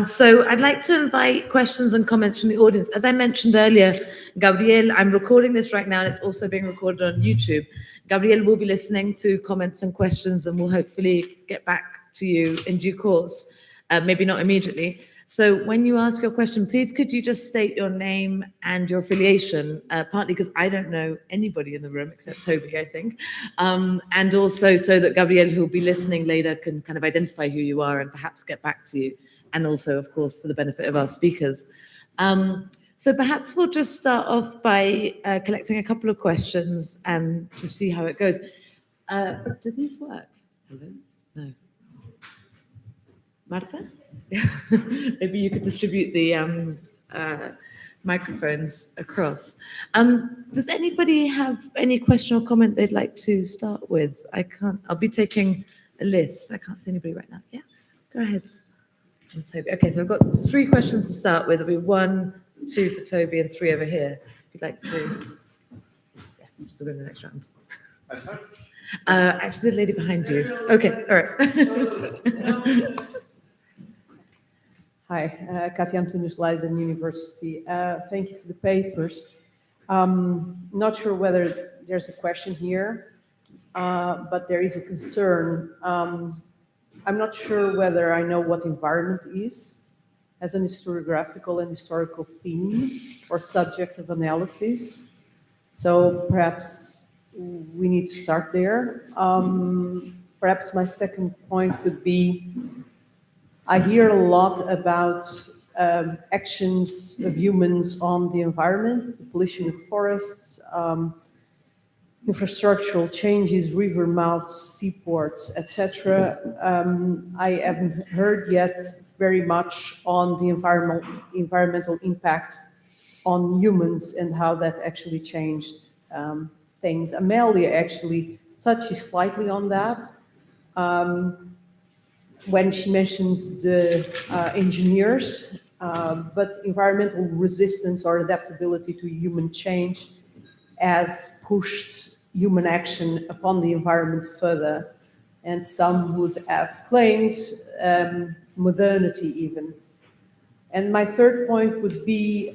So I'd like to invite questions and comments from the audience. As I mentioned earlier, Gabriel, I'm recording this right now, and it's also being recorded on YouTube. Gabriel will be listening to comments and questions, and will hopefully get back to you in due course, maybe not immediately. So when you ask your question, please could you just state your name and your affiliation, partly because I don't know anybody in the room except Toby, I think, and also so that Gabriel, who will be listening later, can kind of identify who you are and perhaps get back to you, and also, of course, for the benefit of our speakers. So perhaps we'll just start off by collecting a couple of questions and to see how it goes. Do these work? Hello? No. Marta? Maybe you could distribute the microphones across. Does anybody have any question or comment they'd like to start with? I'll be taking a list. I can't see anybody right now. Yeah, go ahead. And Toby. Okay, so I've got 3 questions to start with. There'll be 1, 2 for Toby, and 3 over here. If you'd like to, yeah, we'll go to the next round. I start? Actually, the lady behind you. Okay, all right. Hi, Katia Antunes, Leiden University. Thank you for the papers. Not sure whether there's a question here, but there is a concern. I'm not sure whether I know what environment is as an historiographical and historical theme or subject of analysis. So perhaps we need to start there. Perhaps my second point would be, I hear a lot about actions of humans on the environment, the pollution of forests, infrastructural changes, river mouths, seaports, etc. I haven't heard yet very much on the environmental impact on humans and how that actually changed things. Amelia actually touches slightly on that when she mentions the engineers, but environmental resistance or adaptability to human change has pushed human action upon the environment further, and some would have claimed modernity even. And my third point would be,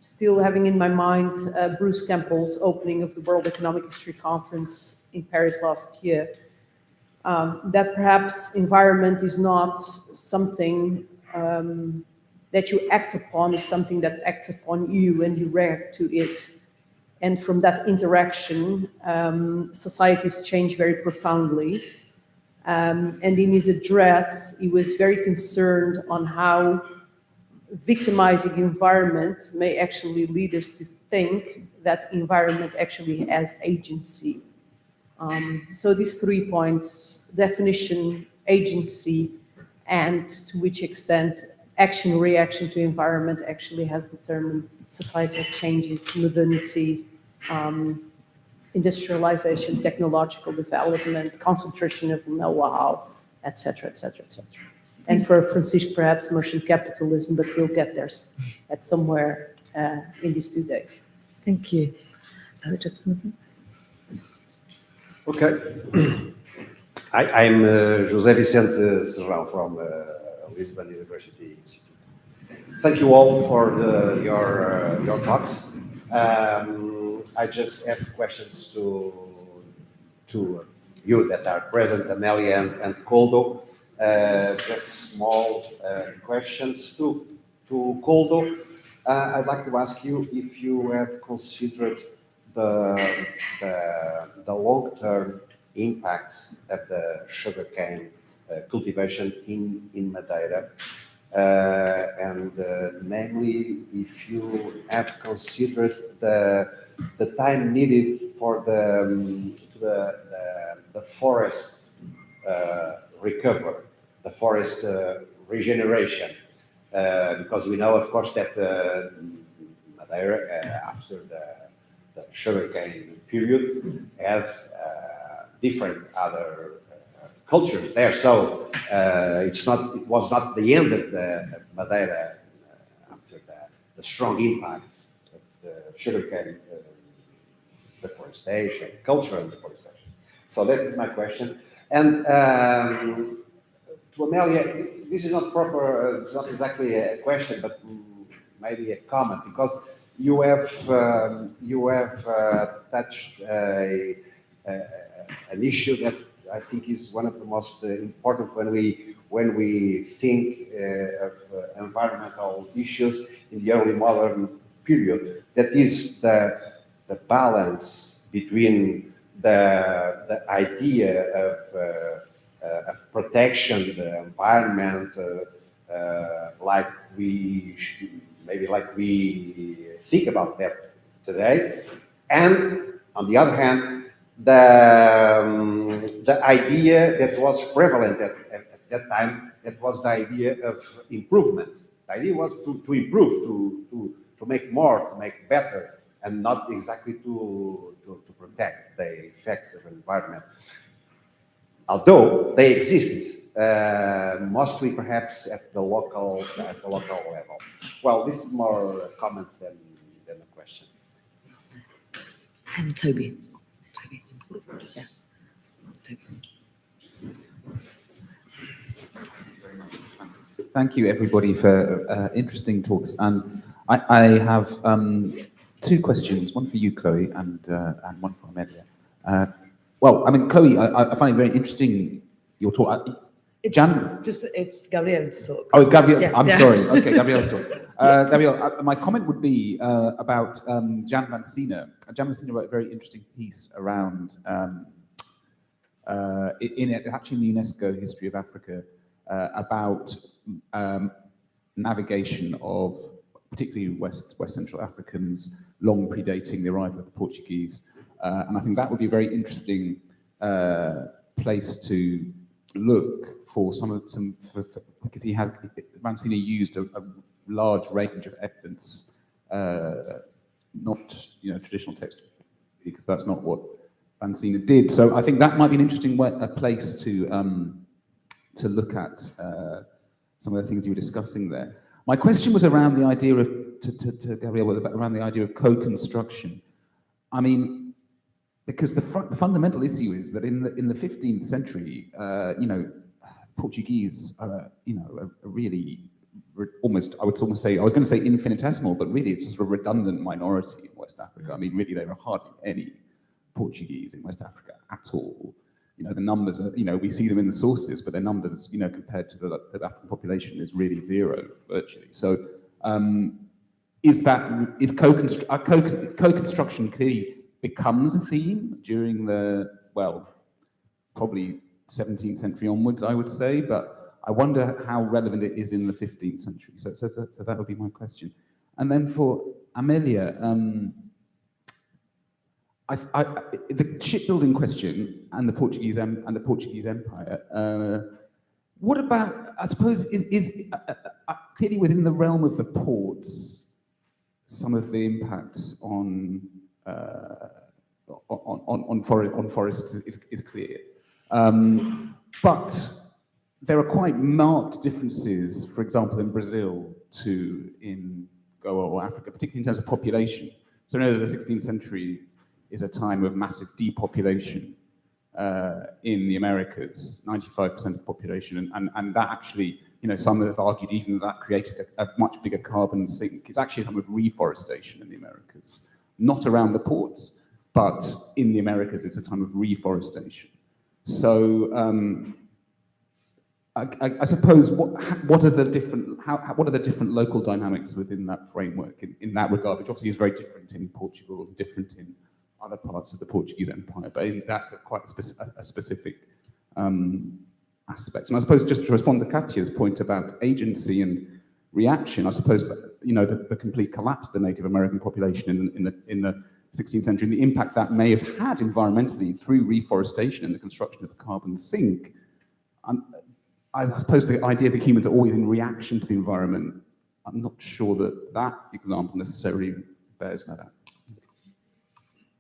still having in my mind Bruce Campbell's opening of the World Economic History Conference in Paris last year, that perhaps environment is not something that you act upon, is something that acts upon you and you react to it. And from that interaction, societies change very profoundly. And in his address, he was very concerned on how victimizing environment may actually lead us to think that environment actually has agency. So these 3 points, definition, agency, and to which extent action, reaction to environment actually has determined societal changes, modernity, industrialization, technological development, concentration of know-how, etc., etc., etc. And for Francisco, perhaps merchant capitalism, but we'll get there at somewhere in these 2 days. Thank you. Okay. I'm José Vicente Serrão from Lisbon University Institute. Thank you all for your talks. I just have questions to you that are present, Amelia and Koldo. Just small questions to Koldo. I'd like to ask you if you have considered the long-term impacts of the sugarcane cultivation in Madeira, and namely if you have considered the time needed for the forest recover, the forest regeneration, because we know, of course, that Madeira, after the sugarcane period, have different other cultures there. So it was not the end of the Madeira after the strong impact of the sugarcane deforestation, culture and deforestation. So that is my question. And to Amelia, this is not proper, it's not exactly a question, but maybe a comment, because you have touched an issue that I think is one of the most important when we think of environmental issues in the early modern period. That is the balance between the idea of protection, the environment, like we think about that today, and on the other hand, the idea that was prevalent at that time, that was the idea of improvement. The idea was to improve, to make more, to make better, and not exactly to protect the effects of environment. Although they existed, mostly perhaps at the local level. Well, this is more a comment than a question. And Toby. Yeah. Toby. Thank you, everybody, for interesting talks. And I have two questions, one for you, Chloe, and one for Amelia. Well, I mean, Chloe, I find it very interesting, your talk. It's Gabriel's talk. Oh, it's Gabriel's. Yeah, I'm yeah. sorry. Okay, Gabriel's talk. Gabriel, my comment would be about Jan van Sina. Jan van Sina wrote a very interesting piece around, actually in the UNESCO History of Africa, about navigation of particularly West Central Africans, long predating the arrival of the Portuguese. And I think that would be a very interesting place to look for because Van Sina used a large range of evidence, not traditional text, because that's not what Van Sina did. So I think that might be an interesting place to look at some of the things you were discussing there. My question was around the idea of, to Gabriel, around the idea of co-construction. I mean, because the fundamental issue is that in the 15th century, Portuguese are really almost, I was going to say infinitesimal, but really it's just a redundant minority in West Africa. I mean, really there are hardly any Portuguese in West Africa at all. The numbers are, we see them in the sources, but their numbers, compared to the African population is really zero virtually. So is co-construction clearly becomes a theme during probably 17th century onwards, I would say, but I wonder how relevant it is in the 15th century. So that would be my question. And then for Amelia, the shipbuilding question and the Portuguese Empire. What about? I suppose is clearly within the realm of the ports, some of the impacts on forests is clear, but there are quite marked differences, for example, in Brazil to in Goa or Africa, particularly in terms of population. So we know that the 16th century is a time of massive depopulation in the Americas, 95% of the population, and that actually some have argued even that created a much bigger carbon sink. It's actually a time of reforestation in the Americas, not around the ports, but in the Americas, it's a time of reforestation. So I suppose what are the different local dynamics within that framework in that regard, which obviously is very different in Portugal, different in other parts of the Portuguese Empire, but that's quite a specific aspect. And I suppose just to respond to Katja's point about agency and reaction, I suppose that, the complete collapse of the Native American population in the 16th century, and the impact that may have had environmentally through reforestation and the construction of the carbon sink. I suppose the idea that humans are always in reaction to the environment, I'm not sure that example necessarily bears that out.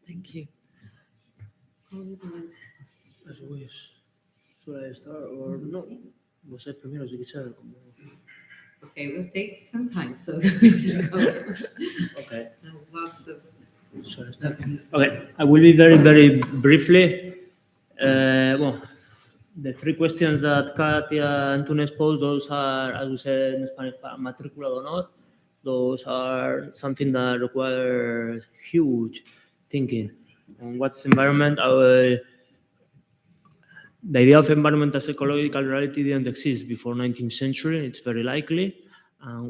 Thank you. As wish. Should I start or no? Vos primero si quieres. Okay, we'll take some time, so Okay. lots of Should I start? Okay, I will be very, very briefly. Well, the three questions that Katia and Tunes posed, those are, as we said in Spanish, matrícula de honor. Those are something that require huge thinking on what's environment. The idea of environment as ecological reality didn't exist before 19th century. It's very likely.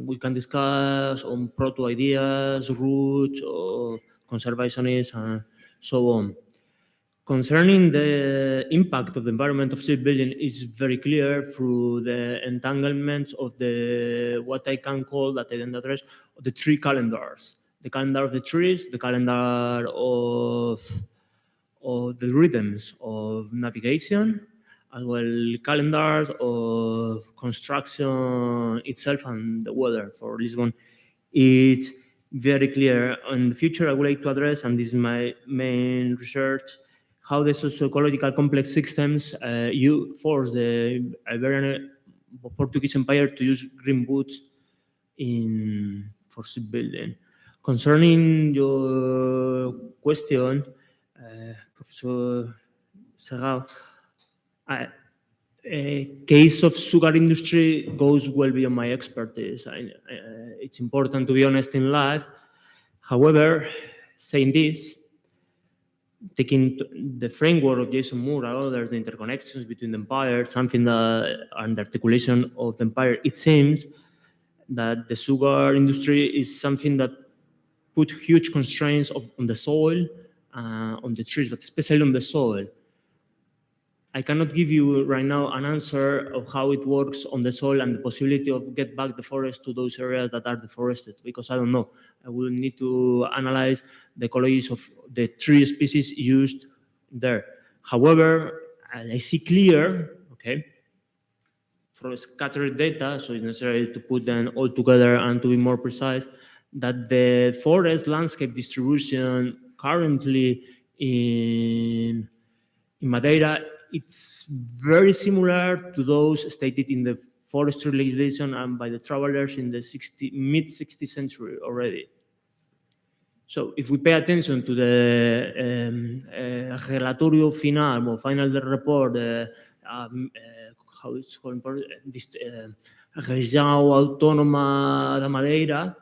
We can discuss on proto-ideas, roots of conservationists, and so on. Concerning the impact of the environment of shipbuilding, it's very clear through the entanglements of what I can call, that I didn't address, the three calendars. The calendar of the trees, the calendar of the rhythms of navigation, as well calendars of construction itself and the weather. For Lisbon, it's very clear. In the future, I would like to address, and this is my main research, how the socio-ecological complex systems force the Iberian Portuguese Empire to use green boots for shipbuilding. Concerning your question, Professor Serrao, a case of sugar industry goes well beyond my expertise. It's important to be honest in life. However, saying this, taking the framework of Jason Moore and others, the interconnections between the empires, something that, and the articulation of the empire, it seems that the sugar industry is something that put huge constraints on the soil, on the trees, but especially on the soil. I cannot give you right now an answer of how it works on the soil and the possibility of get back the forest to those areas that are deforested, because I don't know. I will need to analyze the ecologies of the tree species used there. However, I see clear, okay, from scattered data, so it's necessary to put them all together and to be more precise, that the forest landscape distribution currently in Madeira, it's very similar to those stated in the forestry legislation and by the travelers in the mid-60th century already. So if we pay attention to the relatorio final or final report, how it's called, this Região Autónoma da Madeira,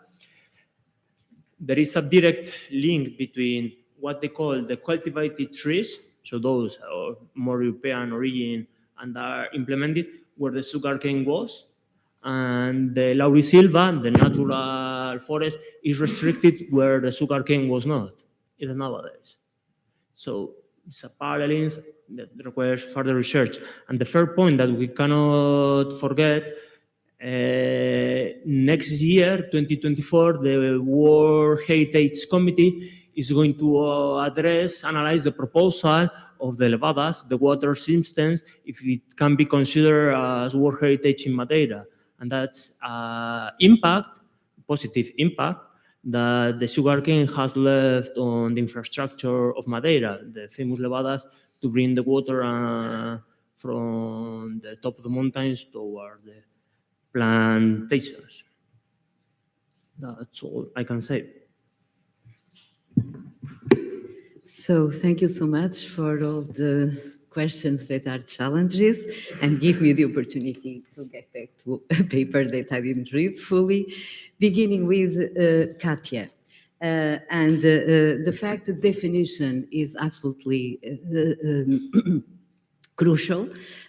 there is a direct link between what they call the cultivated trees, so those are more European origin and are implemented where the sugarcane was, and the laurisilva, the natural forest, is restricted where the sugarcane was not, even nowadays. So it's a parallelism that requires further research. And the third point that we cannot forget, next year, 2024, the World Heritage Committee is going to analyze the proposal of the levadas, the water systems, if it can be considered as World Heritage in Madeira. And that's impact, positive impact, that the sugarcane has left on the infrastructure of Madeira, the famous levadas to bring the water from the top of the mountains toward the plantations. That's all I can say. So thank you so much for all the questions that are challenges and give me the opportunity to get back to a paper that I didn't read fully, beginning with Katya. The fact that definition is absolutely crucial,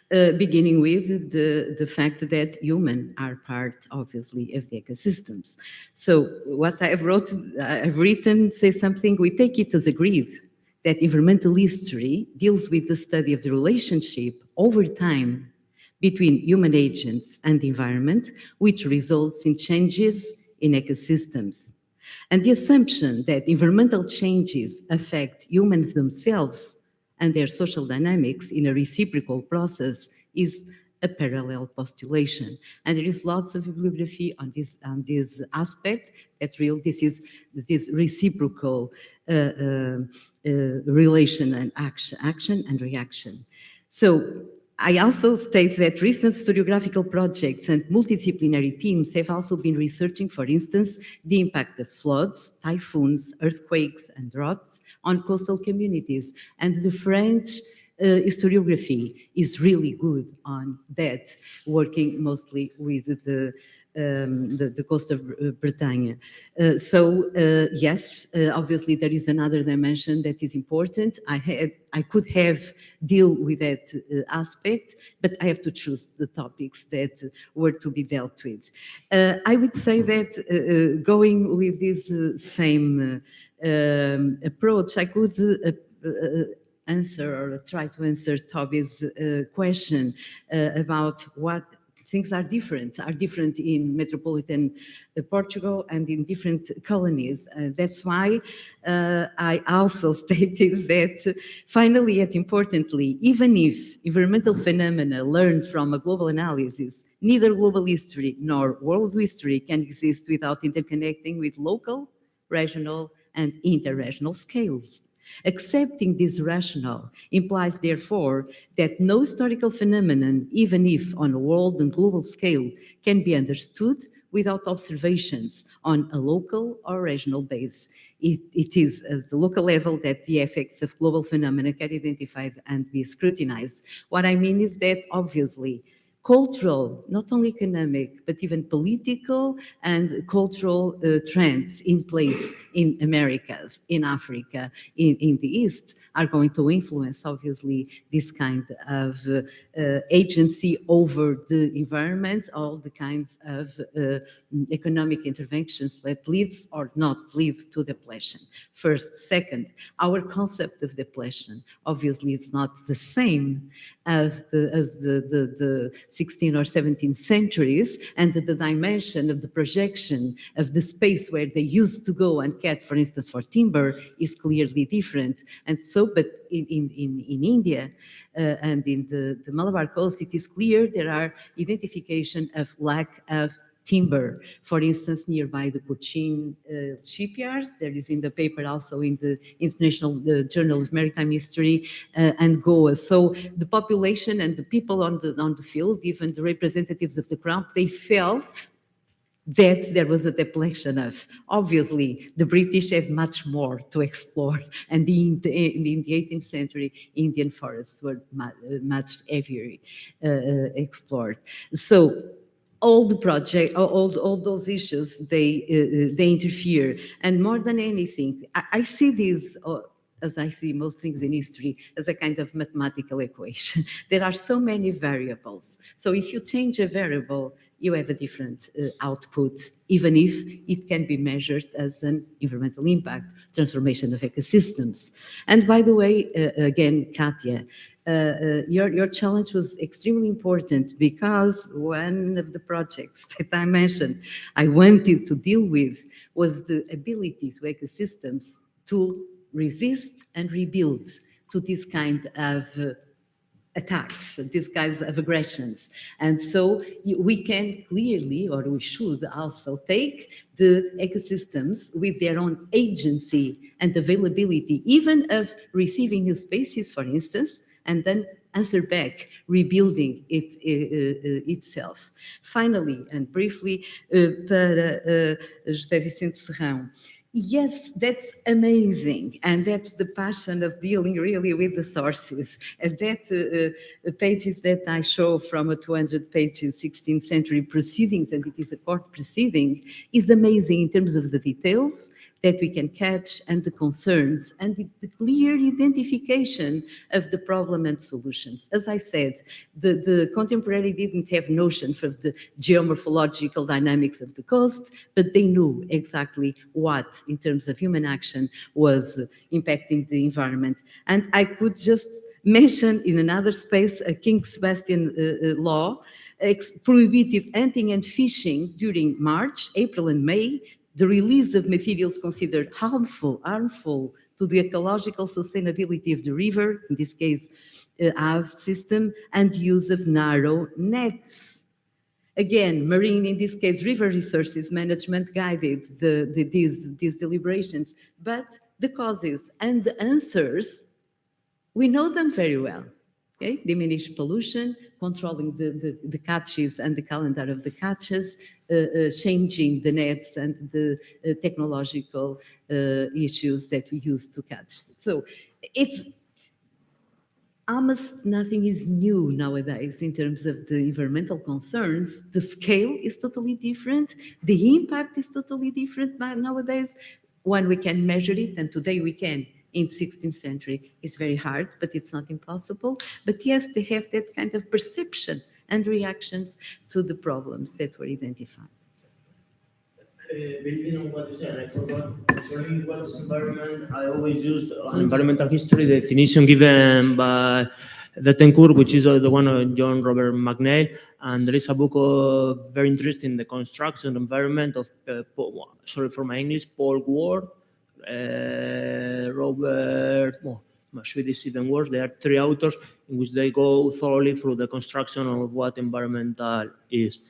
beginning with the fact that humans are part, obviously, of the ecosystems. So what I've written says something, we take it as agreed that environmental history deals with the study of the relationship over time between human agents and the environment, which results in changes in ecosystems. And the assumption that environmental changes affect humans themselves and their social dynamics in a reciprocal process is a parallel postulation. And there is lots of bibliography on this aspect, that this reciprocal relation and action and reaction. So I also state that recent historiographical projects and multidisciplinary teams have also been researching, for instance, the impact of floods, typhoons, earthquakes, and droughts on coastal communities. And the French historiography is really good on that, working mostly with the coast of Bretagne. Yes, obviously there is another dimension that is important. I could have deal with that aspect, but I have to choose the topics that were to be dealt with. I would say that going with this same approach, I could answer or try to answer Toby's question about what things are different in metropolitan Portugal and in different colonies. That's why I also stated that finally, yet importantly, even if environmental phenomena learned from a global analysis, neither global history nor world history can exist without interconnecting with local, regional, and interregional scales. Accepting this rationale implies, therefore, that no historical phenomenon, even if on a world and global scale, can be understood without observations on a local or regional base. It is at the local level that the effects of global phenomena can be identified and be scrutinized. What I mean is that, obviously, cultural, not only economic, but even political and cultural trends in place in Americas, in Africa, in the East, are going to influence, obviously, this kind of agency over the environment, all the kinds of economic interventions that leads or not lead to depletion. First. Second, our concept of depletion, obviously, is not the same as the 16th or 17th centuries, and the dimension of the projection of the space where they used to go and get, for instance, for timber, is clearly different. And so, but in India and in the Malabar Coast, it is clear there are identification of lack of timber. For instance, nearby the Cochin shipyards, there is in the paper also in the International Journal of Maritime History and Goa. So the population and the people on the field, even the representatives of the Crown, they felt that there was a depletion of. Obviously, the British had much more to explore, and in the 18th century, Indian forests were much heavier explored. So all the project, all those issues, they interfere. And more than anything, I see these, as I see most things in history, as a kind of mathematical equation. There are so many variables. So if you change a variable, you have a different output, even if it can be measured as an environmental impact, transformation of ecosystems. And by the way, again, Katya, your challenge was extremely important, because one of the projects that I mentioned I wanted to deal with was the ability to ecosystems to resist and rebuild to this kind of attacks, these kinds of aggressions. And so we can clearly, or we should also take the ecosystems with their own agency and availability, even of receiving new species, for instance, and then answer back, rebuilding it itself. Finally, and briefly, para José Vicente Serrão, Yes, that's amazing. And that's the passion of dealing really with the sources. And that the pages that I show from a 200 pages 16th century proceedings, and it is a court proceeding, is amazing in terms of the details that we can catch and the concerns and the clear identification of the problem and solutions. As I said, the contemporary didn't have notion for the geomorphological dynamics of the coast, but they knew exactly what, in terms of human action, was impacting the environment. And I could just mention in another space a King Sebastian law prohibited hunting and fishing during March, April, and May, the release of materials considered harmful to the ecological sustainability of the river, in this case, Ave system, and use of narrow nets. Again, marine, in this case, river resources management guided these deliberations, but the causes and the answers, we know them very well. Okay? Diminish pollution, controlling the catches and the calendar of the catches, changing the nets and the technological issues that we use to catch. So it's almost nothing is new nowadays in terms of the environmental concerns. The scale is totally different. The impact is totally different nowadays when we can measure it, and today we can. In 16th century, it's very hard, but it's not impossible. But yes, they have that kind of perception and reactions to the problems that were identified. Building on what you said, I forgot concerning what's environment. I always used environmental history, the definition given by Bettencourt, which is the one of John Robert McNeil, and there is a book very interesting, The Construction Environment of, sorry for my English, Paul Ward, Robert, my Swedish is even worse. There are three authors in which they go thoroughly through the construction of what environmental is.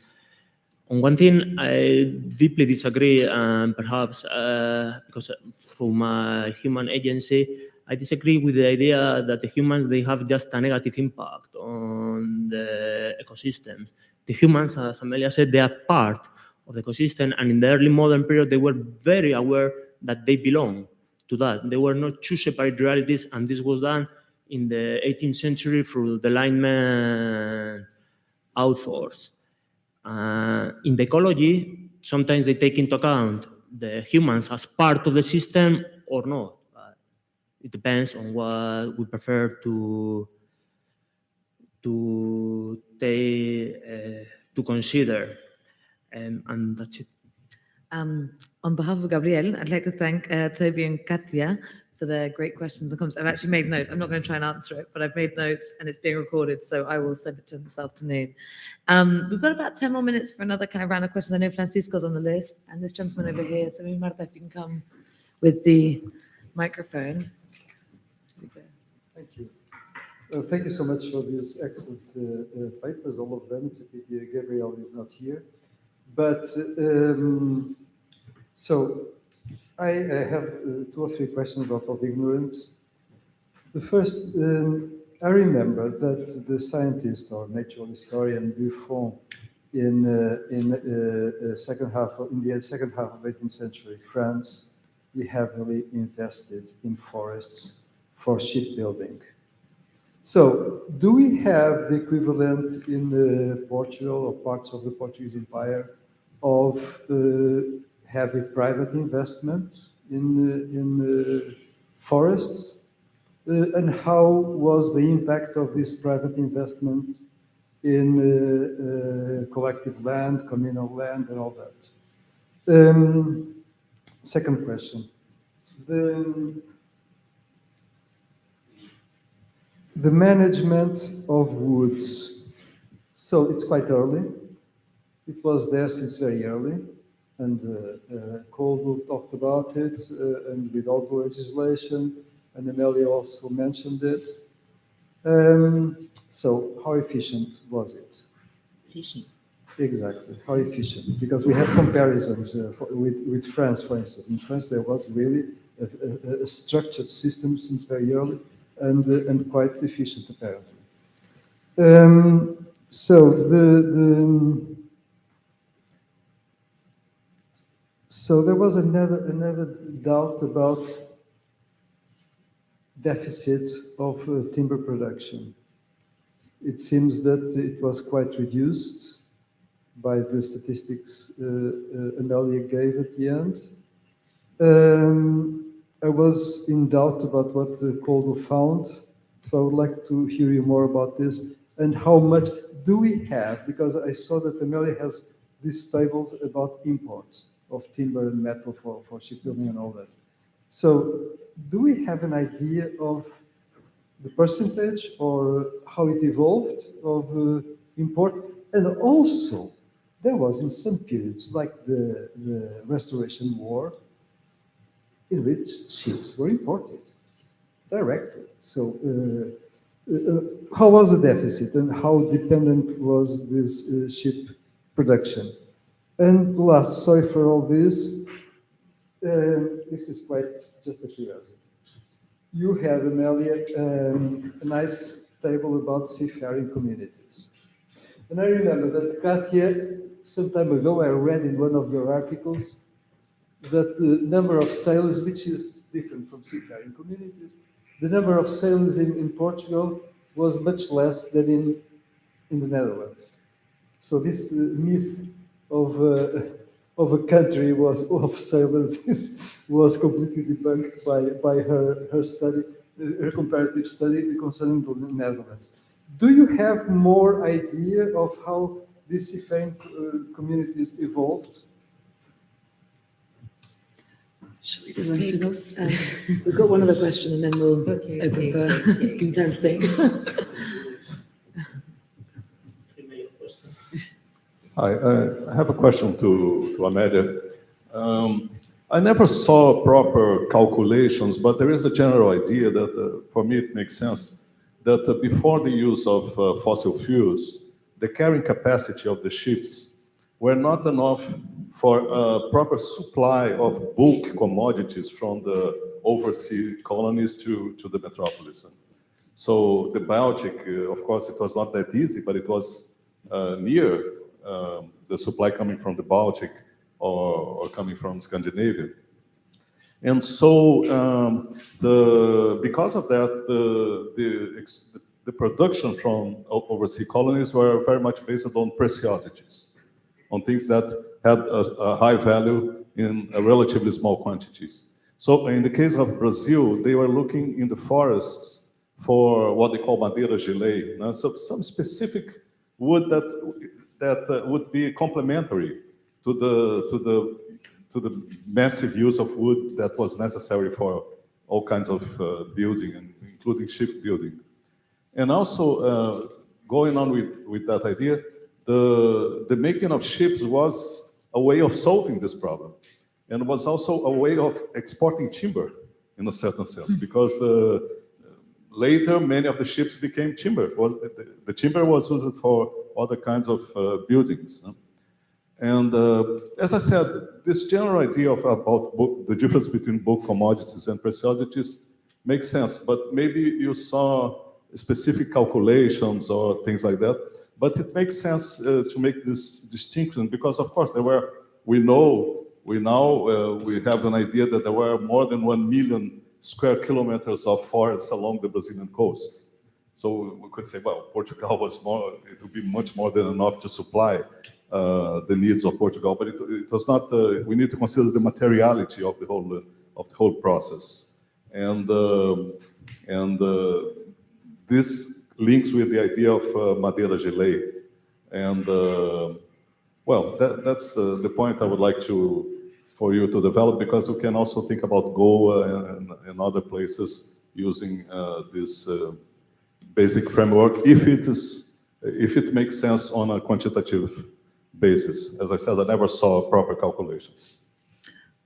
On one thing, I deeply disagree, and perhaps because through my human agency, I disagree with the idea that the humans, they have just a negative impact on the ecosystems. The humans, as Amelia said, they are part of the ecosystem, and in the early modern period, they were very aware that they belong to that. They were not two separate realities, and this was done in the 18th century through the Enlightenment authors. In the ecology, sometimes they take into account the humans as part of the system or not. It depends on what we prefer to consider, and that's it. On behalf of Gabriel, I'd like to thank Toby and Katia for their great questions and comments. I've actually made notes. I'm not going to try and answer it, but I've made notes and it's being recorded, so I will send it to them this afternoon. We've got about 10 more minutes for another kind of round of questions. I know Francisco's on the list, and this gentleman over here, so maybe Marta, if you can come with the microphone. Thank you. Thank you so much for these excellent papers, all of them. It's a pity Gabriel is not here. But so I have 2 or 3 questions out of ignorance. The first, I remember that the scientist or natural historian Buffon in the second half of 18th century France, he heavily invested in forests for shipbuilding. So, do we have the equivalent in Portugal or parts of the Portuguese Empire of heavy private investment in forests? And how was the impact of this private investment in collective land, communal land, and all that? Second question. The management of woods. So it's quite early. It was there since very early, and Colville talked about it, and with all the legislation, and Amelia also mentioned it. So how efficient was it? Efficient. Exactly, how efficient? Because we have comparisons with France, for instance. In France, there was really a structured system since very early, and quite efficient apparently. So there was another doubt about deficit of timber production. It seems that it was quite reduced by the statistics Amelia gave at the end. I was in doubt about what Koldo found, so I would like to hear you more about this. And how much do we have? Because I saw that Amelia has these tables about imports of timber and metal for shipbuilding and all that. So do we have an idea of the percentage or how it evolved of import? And also, there was in some periods, like the Restoration War, in which ships were imported directly. So how was the deficit and how dependent was this ship production? And last, sorry for all this, this is quite just a curiosity. You have, Amelia, a nice table about seafaring communities. And I remember that Katia, some time ago, I read in one of your articles that the number of sailors, which is different from seafaring communities, the number of sailors in Portugal was much less than in the Netherlands. So this myth of a country of sailors was completely debunked by her study, her comparative study concerning the Netherlands. Do you have more idea of how these seafaring communities evolved? Shall we just take, we've got one other question and then we'll open for give you time to think. Hi, I have a question to Amelia. I never saw proper calculations, but there is a general idea that, for me, it makes sense that before the use of fossil fuels, the carrying capacity of the ships were not enough for a proper supply of bulk commodities from the overseas colonies to the metropolis. So the Baltic, of course, it was not that easy, but it was near the supply coming from the Baltic or coming from Scandinavia. And so because of that, the production from overseas colonies were very much based on preciosities, on things that had a high value in relatively small quantities. So in the case of Brazil, they were looking in the forests for what they call madeira gelée, so some specific wood that would be complementary to the massive use of wood that was necessary for all kinds of building, including shipbuilding. And also, going on with that idea, the making of ships was a way of solving this problem, and was also a way of exporting timber in a certain sense, because later many of the ships became timber. The timber was used for other kinds of buildings. And as I said, this general idea about the difference between bulk commodities and preciosities makes sense, but maybe you saw specific calculations or things like that. But it makes sense to make this distinction because, of course, we have an idea that there were more than 1 million square kilometers of forests along the Brazilian coast. So we could say, well, Portugal it would be much more than enough to supply the needs of Portugal, but it was not. We need to consider the materiality of the whole process, and this links with the idea of madeira gelée, and well, that's the point I would like for you to develop, because we can also think about Goa and other places using this basic framework if it makes sense on a quantitative basis. As I said, I never saw proper calculations.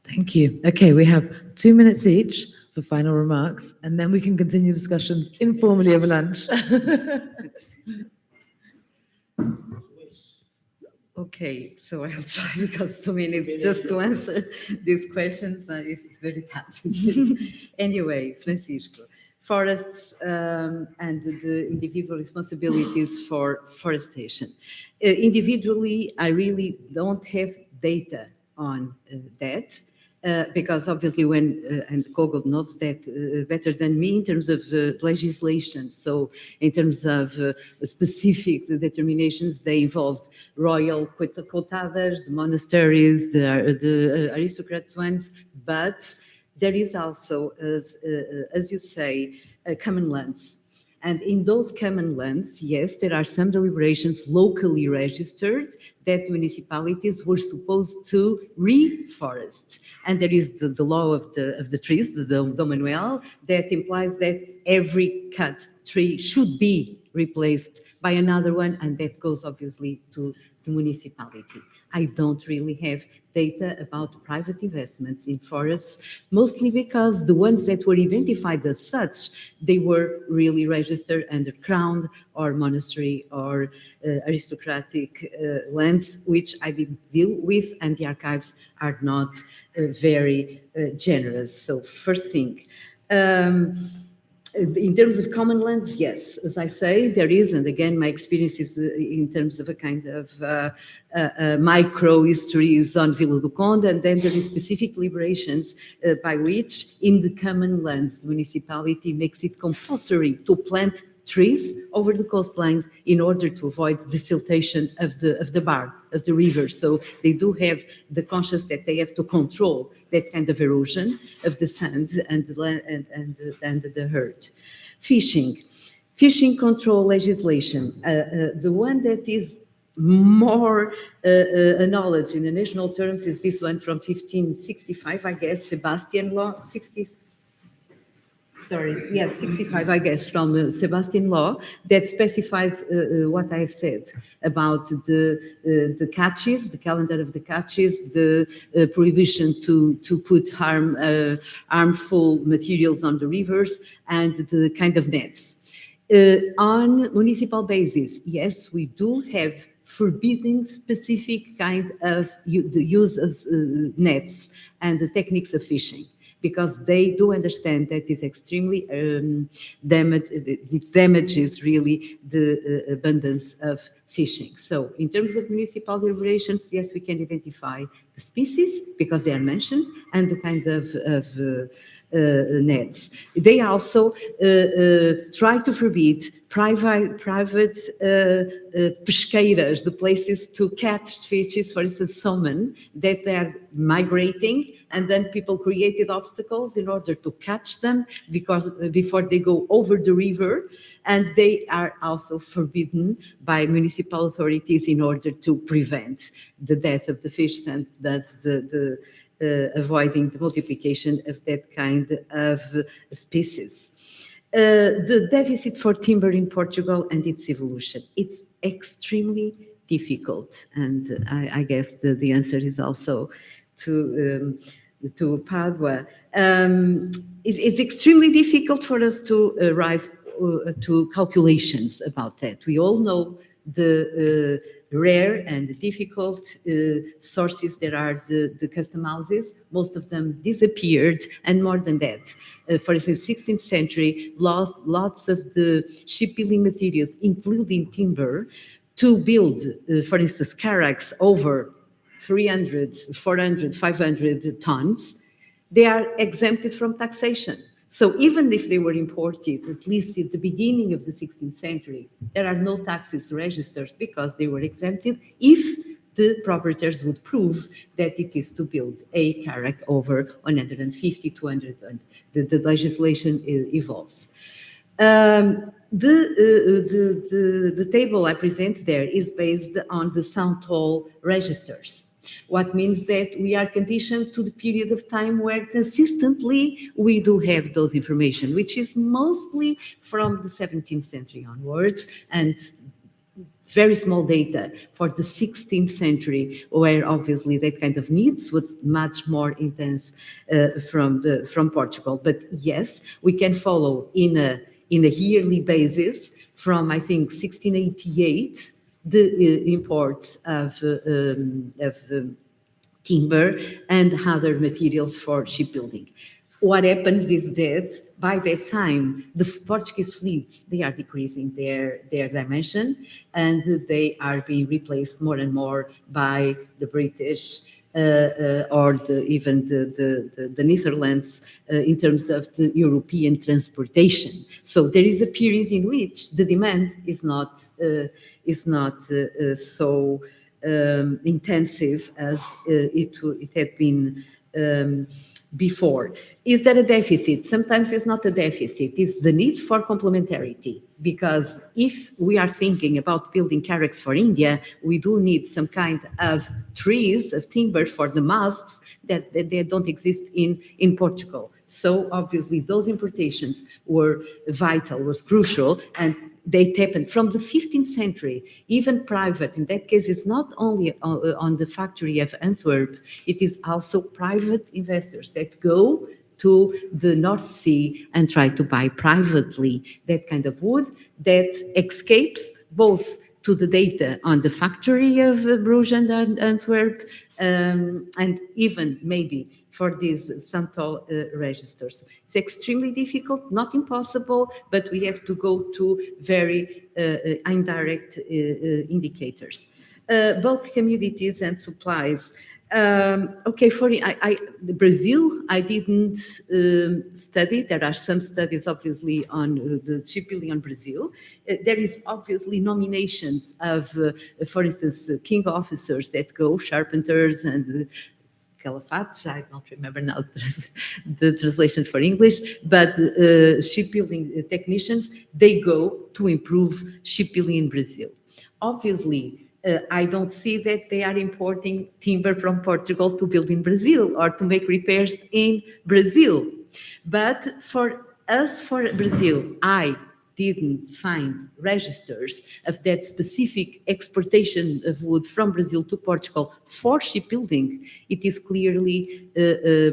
Thank you. Okay, we have 2 minutes each for final remarks, and then we can continue discussions informally over lunch. Okay, so I'll try because 2 minutes just to answer these questions. It's very tough. Anyway, Francisco, forests and the individual responsibilities for forestation. Individually, I really don't have data on that. Because obviously and Kogo knows that better than me in terms of legislation. So in terms of specific determinations, they involved royal cotadas, the monasteries, the aristocrats ones, but there is also, as you say, common lands. And in those common lands, yes, there are some deliberations locally registered that municipalities were supposed to reforest. And there is the law of the trees, the Dom Manuel, that implies that every cut tree should be replaced by another one, and that goes obviously to the municipality. I don't really have data about private investments in forests, mostly because the ones that were identified as such, they were really registered under crown or monastery or aristocratic lands, which I didn't deal with, and the archives are not very generous. So first thing. In terms of common lands, yes, as I say, there is, and again, my experience is in terms of a kind of micro histories on Vila do Conde, and then there is specific liberations by which, in the common lands, the municipality makes it compulsory to plant trees over the coastline in order to avoid desiltation of the bar, of the river. So they do have the conscience that they have to control that kind of erosion of the sand and the land and the herd. Fishing control legislation, the one that is more knowledge in the national terms is this one from 1565, I guess, Sebastian Law, 65, I guess, from Sebastian Law, that specifies what I have said about the catches, the calendar of the catches, the prohibition to put harmful materials on the rivers, and the kind of nets. On municipal basis, yes, we do have forbidding specific kind of the use of nets and the techniques of fishing, because they do understand that it's extremely it damages really the abundance of fishing. So in terms of municipal deliberations, yes, we can identify the species because they are mentioned and the kind of nets. They also try to forbid private pesqueiras, the places to catch fishes, for instance, salmon, that they are migrating, and then people created obstacles in order to catch them because before they go over the river, and they are also forbidden by municipal authorities in order to prevent the death of the fish, and that's the avoiding the multiplication of that kind of species. The deficit for timber in Portugal and its evolution. It's extremely difficult, and I guess the answer is also to Padua. It's extremely difficult for us to arrive to calculations about that. We all know the rare and difficult sources there are, the custom houses. Most of them disappeared, and more than that. For instance, 16th century, lots of the shipbuilding materials, including timber, to build, for instance, carracks over 300, 400, 500 tons, they are exempted from taxation. So even if they were imported, at least at the beginning of the 16th century, there are no taxes registered because they were exempted if the proprietors would prove that it is to build a carrack over 150, 200, and the legislation evolves. The table I present there is based on the São Toll registers. What means that we are conditioned to the period of time where consistently we do have those information, which is mostly from the 17th century onwards, and very small data for the 16th century, where obviously that kind of needs was much more intense from Portugal. But yes, we can follow in a yearly basis from, I think, 1688, the imports of timber and other materials for shipbuilding. What happens is that by that time, the Portuguese fleets, they are decreasing their dimension, and they are being replaced more and more by the British or even the Netherlands in terms of the European transportation. So there is a period in which the demand is not so intensive as it had been before. Is there a deficit? Sometimes it's not a deficit, it's the need for complementarity. Because if we are thinking about building carracks for India, we do need some kind of trees, of timber for the masts that they don't exist in Portugal. So obviously those importations were vital, was crucial, and they happened from the 15th century, even private. In that case, it's not only on the factory of Antwerp, it is also private investors that go to the North Sea and try to buy privately that kind of wood that escapes both to the data on the factory of Bruges and Antwerp, and even maybe for these Santo registers. It's extremely difficult, not impossible, but we have to go to very indirect indicators. Bulk commodities and supplies. Okay, Brazil, I didn't study. There are some studies, obviously, on the shipbuilding on Brazil. There is obviously nominations of, for instance, king officers that go, Charpenters and Calafates, I don't remember now the translation for English, but shipbuilding technicians, they go to improve shipbuilding in Brazil. Obviously, I don't see that they are importing timber from Portugal to build in Brazil or to make repairs in Brazil. But for us, for Brazil, I didn't find registers of that specific exportation of wood from Brazil to Portugal for shipbuilding. It is clearly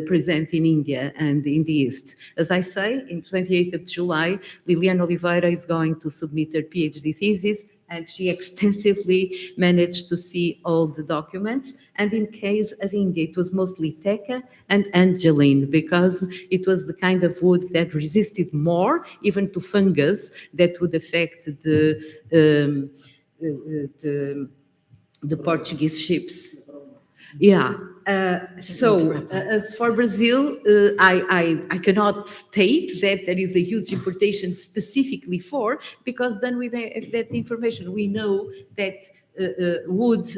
present in India and in the East. As I say, in 28th of July, Liliana Oliveira is going to submit her PhD thesis, and she extensively managed to see all the documents. And in case of India, it was mostly Teca and Angeline, because it was the kind of wood that resisted more, even to fungus, that would affect the Portuguese ships. Yeah. As for Brazil, I cannot state that there is a huge importation specifically for, because then with that information, we know that wood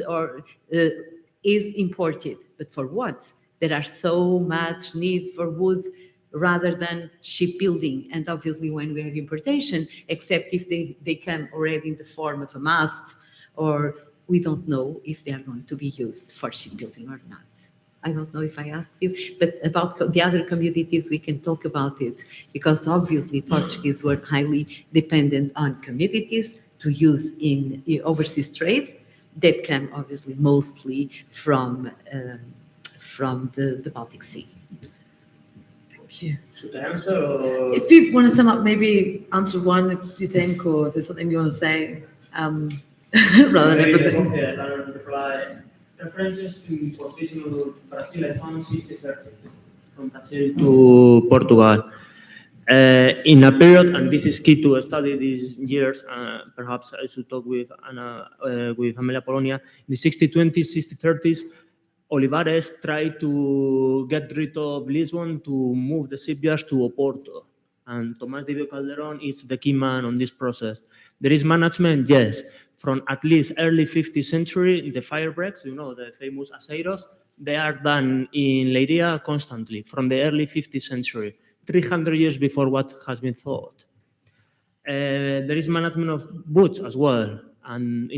is imported. But for what? There are so much need for wood rather than shipbuilding. And obviously when we have importation, except if they come already in the form of a mast, or we don't know if they are going to be used for shipbuilding or not. I don't know if I asked you, but about the other commodities, we can talk about it, because obviously Portuguese were highly dependent on commodities to use in overseas trade that come obviously mostly from the Baltic Sea. Thank you. Should I answer? Or? If you want to sum up, maybe answer one if you think, or there's something you want to say, rather than everything. Reply. References to importation of Brazil, I found 60/30 from Brazil to Portugal. In a period, and this is key to study these years, perhaps I should talk with Amelia Polonia, in the 60-20s, 60-30s, Olivares tried to get rid of Lisbon to move the shipyards to Oporto. And Tomás de Vio Calderón is the key man on this process. There is management, yes. From at least early 50th century, the fire breaks, you know, the famous aceiros, they are done in Leiria constantly from the early 50th century, 300 years before what has been thought. There is management of boats as well. And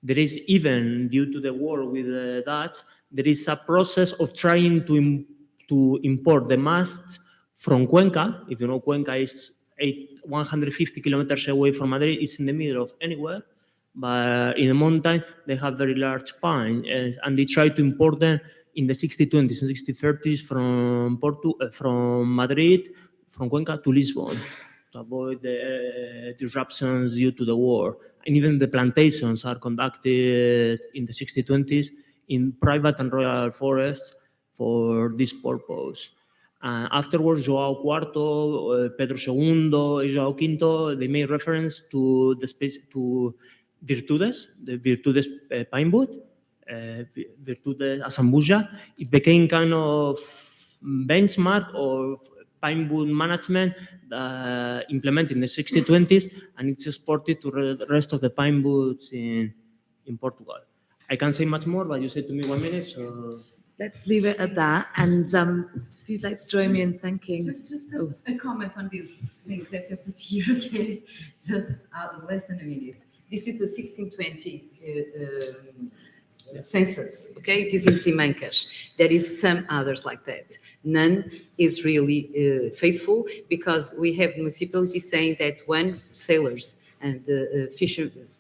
there is even, due to the war with the Dutch, there is a process of trying to import the masts from Cuenca. If you know, Cuenca is 150 kilometers away from Madrid. It's in the middle of anywhere, but in the mountain they have very large pine, and they try to import them in the 60-20s and 60-30s from Madrid, from Cuenca to Lisbon, to avoid the disruptions due to the war. And even the plantations are conducted in the 60-20s in private and royal forests for this purpose. Afterwards, João IV, Pedro II, João V, they made reference to the Virtudes, the Virtudes pine wood, Virtudes Asambuja, it became kind of benchmark of pine wood management implemented in the 60-20s, and it's exported to the rest of the pine woods in Portugal. I can't say much more, but you said to me 1 minute, so... Let's leave it at that. And if you'd like to join me in thanking. Just a comment on this thing that I put here, okay? Just less than a minute. This is a 1620 census, okay? It is in Simancas. There is some others like that. None is really faithful, because we have municipalities saying that when sailors and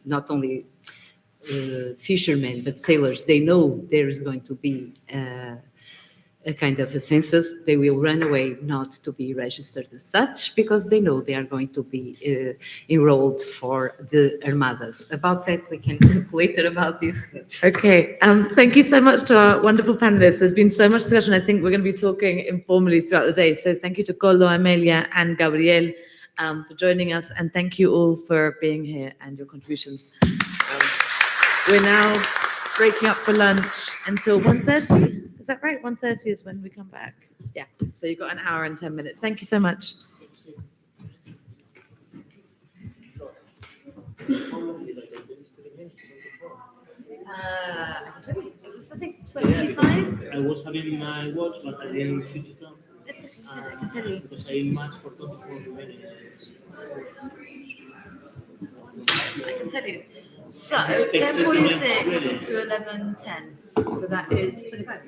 not only fishermen, but sailors, they know there is going to be a kind of a census, they will run away not to be registered as such, because they know they are going to be enrolled for the armadas. About that, we can talk later about this. Okay, thank you so much to our wonderful panelists. There's been so much discussion. I think we're going to be talking informally throughout the day. So thank you to Colo, Amelia, and Gabriel for joining us, and thank you all for being here and your contributions. We're now breaking up for lunch until 1:30. Is that right? 1:30 is when we come back. Yeah, so you've got an hour and 10 minutes. Thank you so much. It was, I think, 25. I was having my watch, but I didn't switch it on. That's okay, I can tell you. Because I matched for 24 minutes. I can tell you. So 10:46 to 11:10. So that is 25.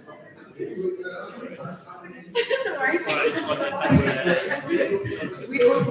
All right. We all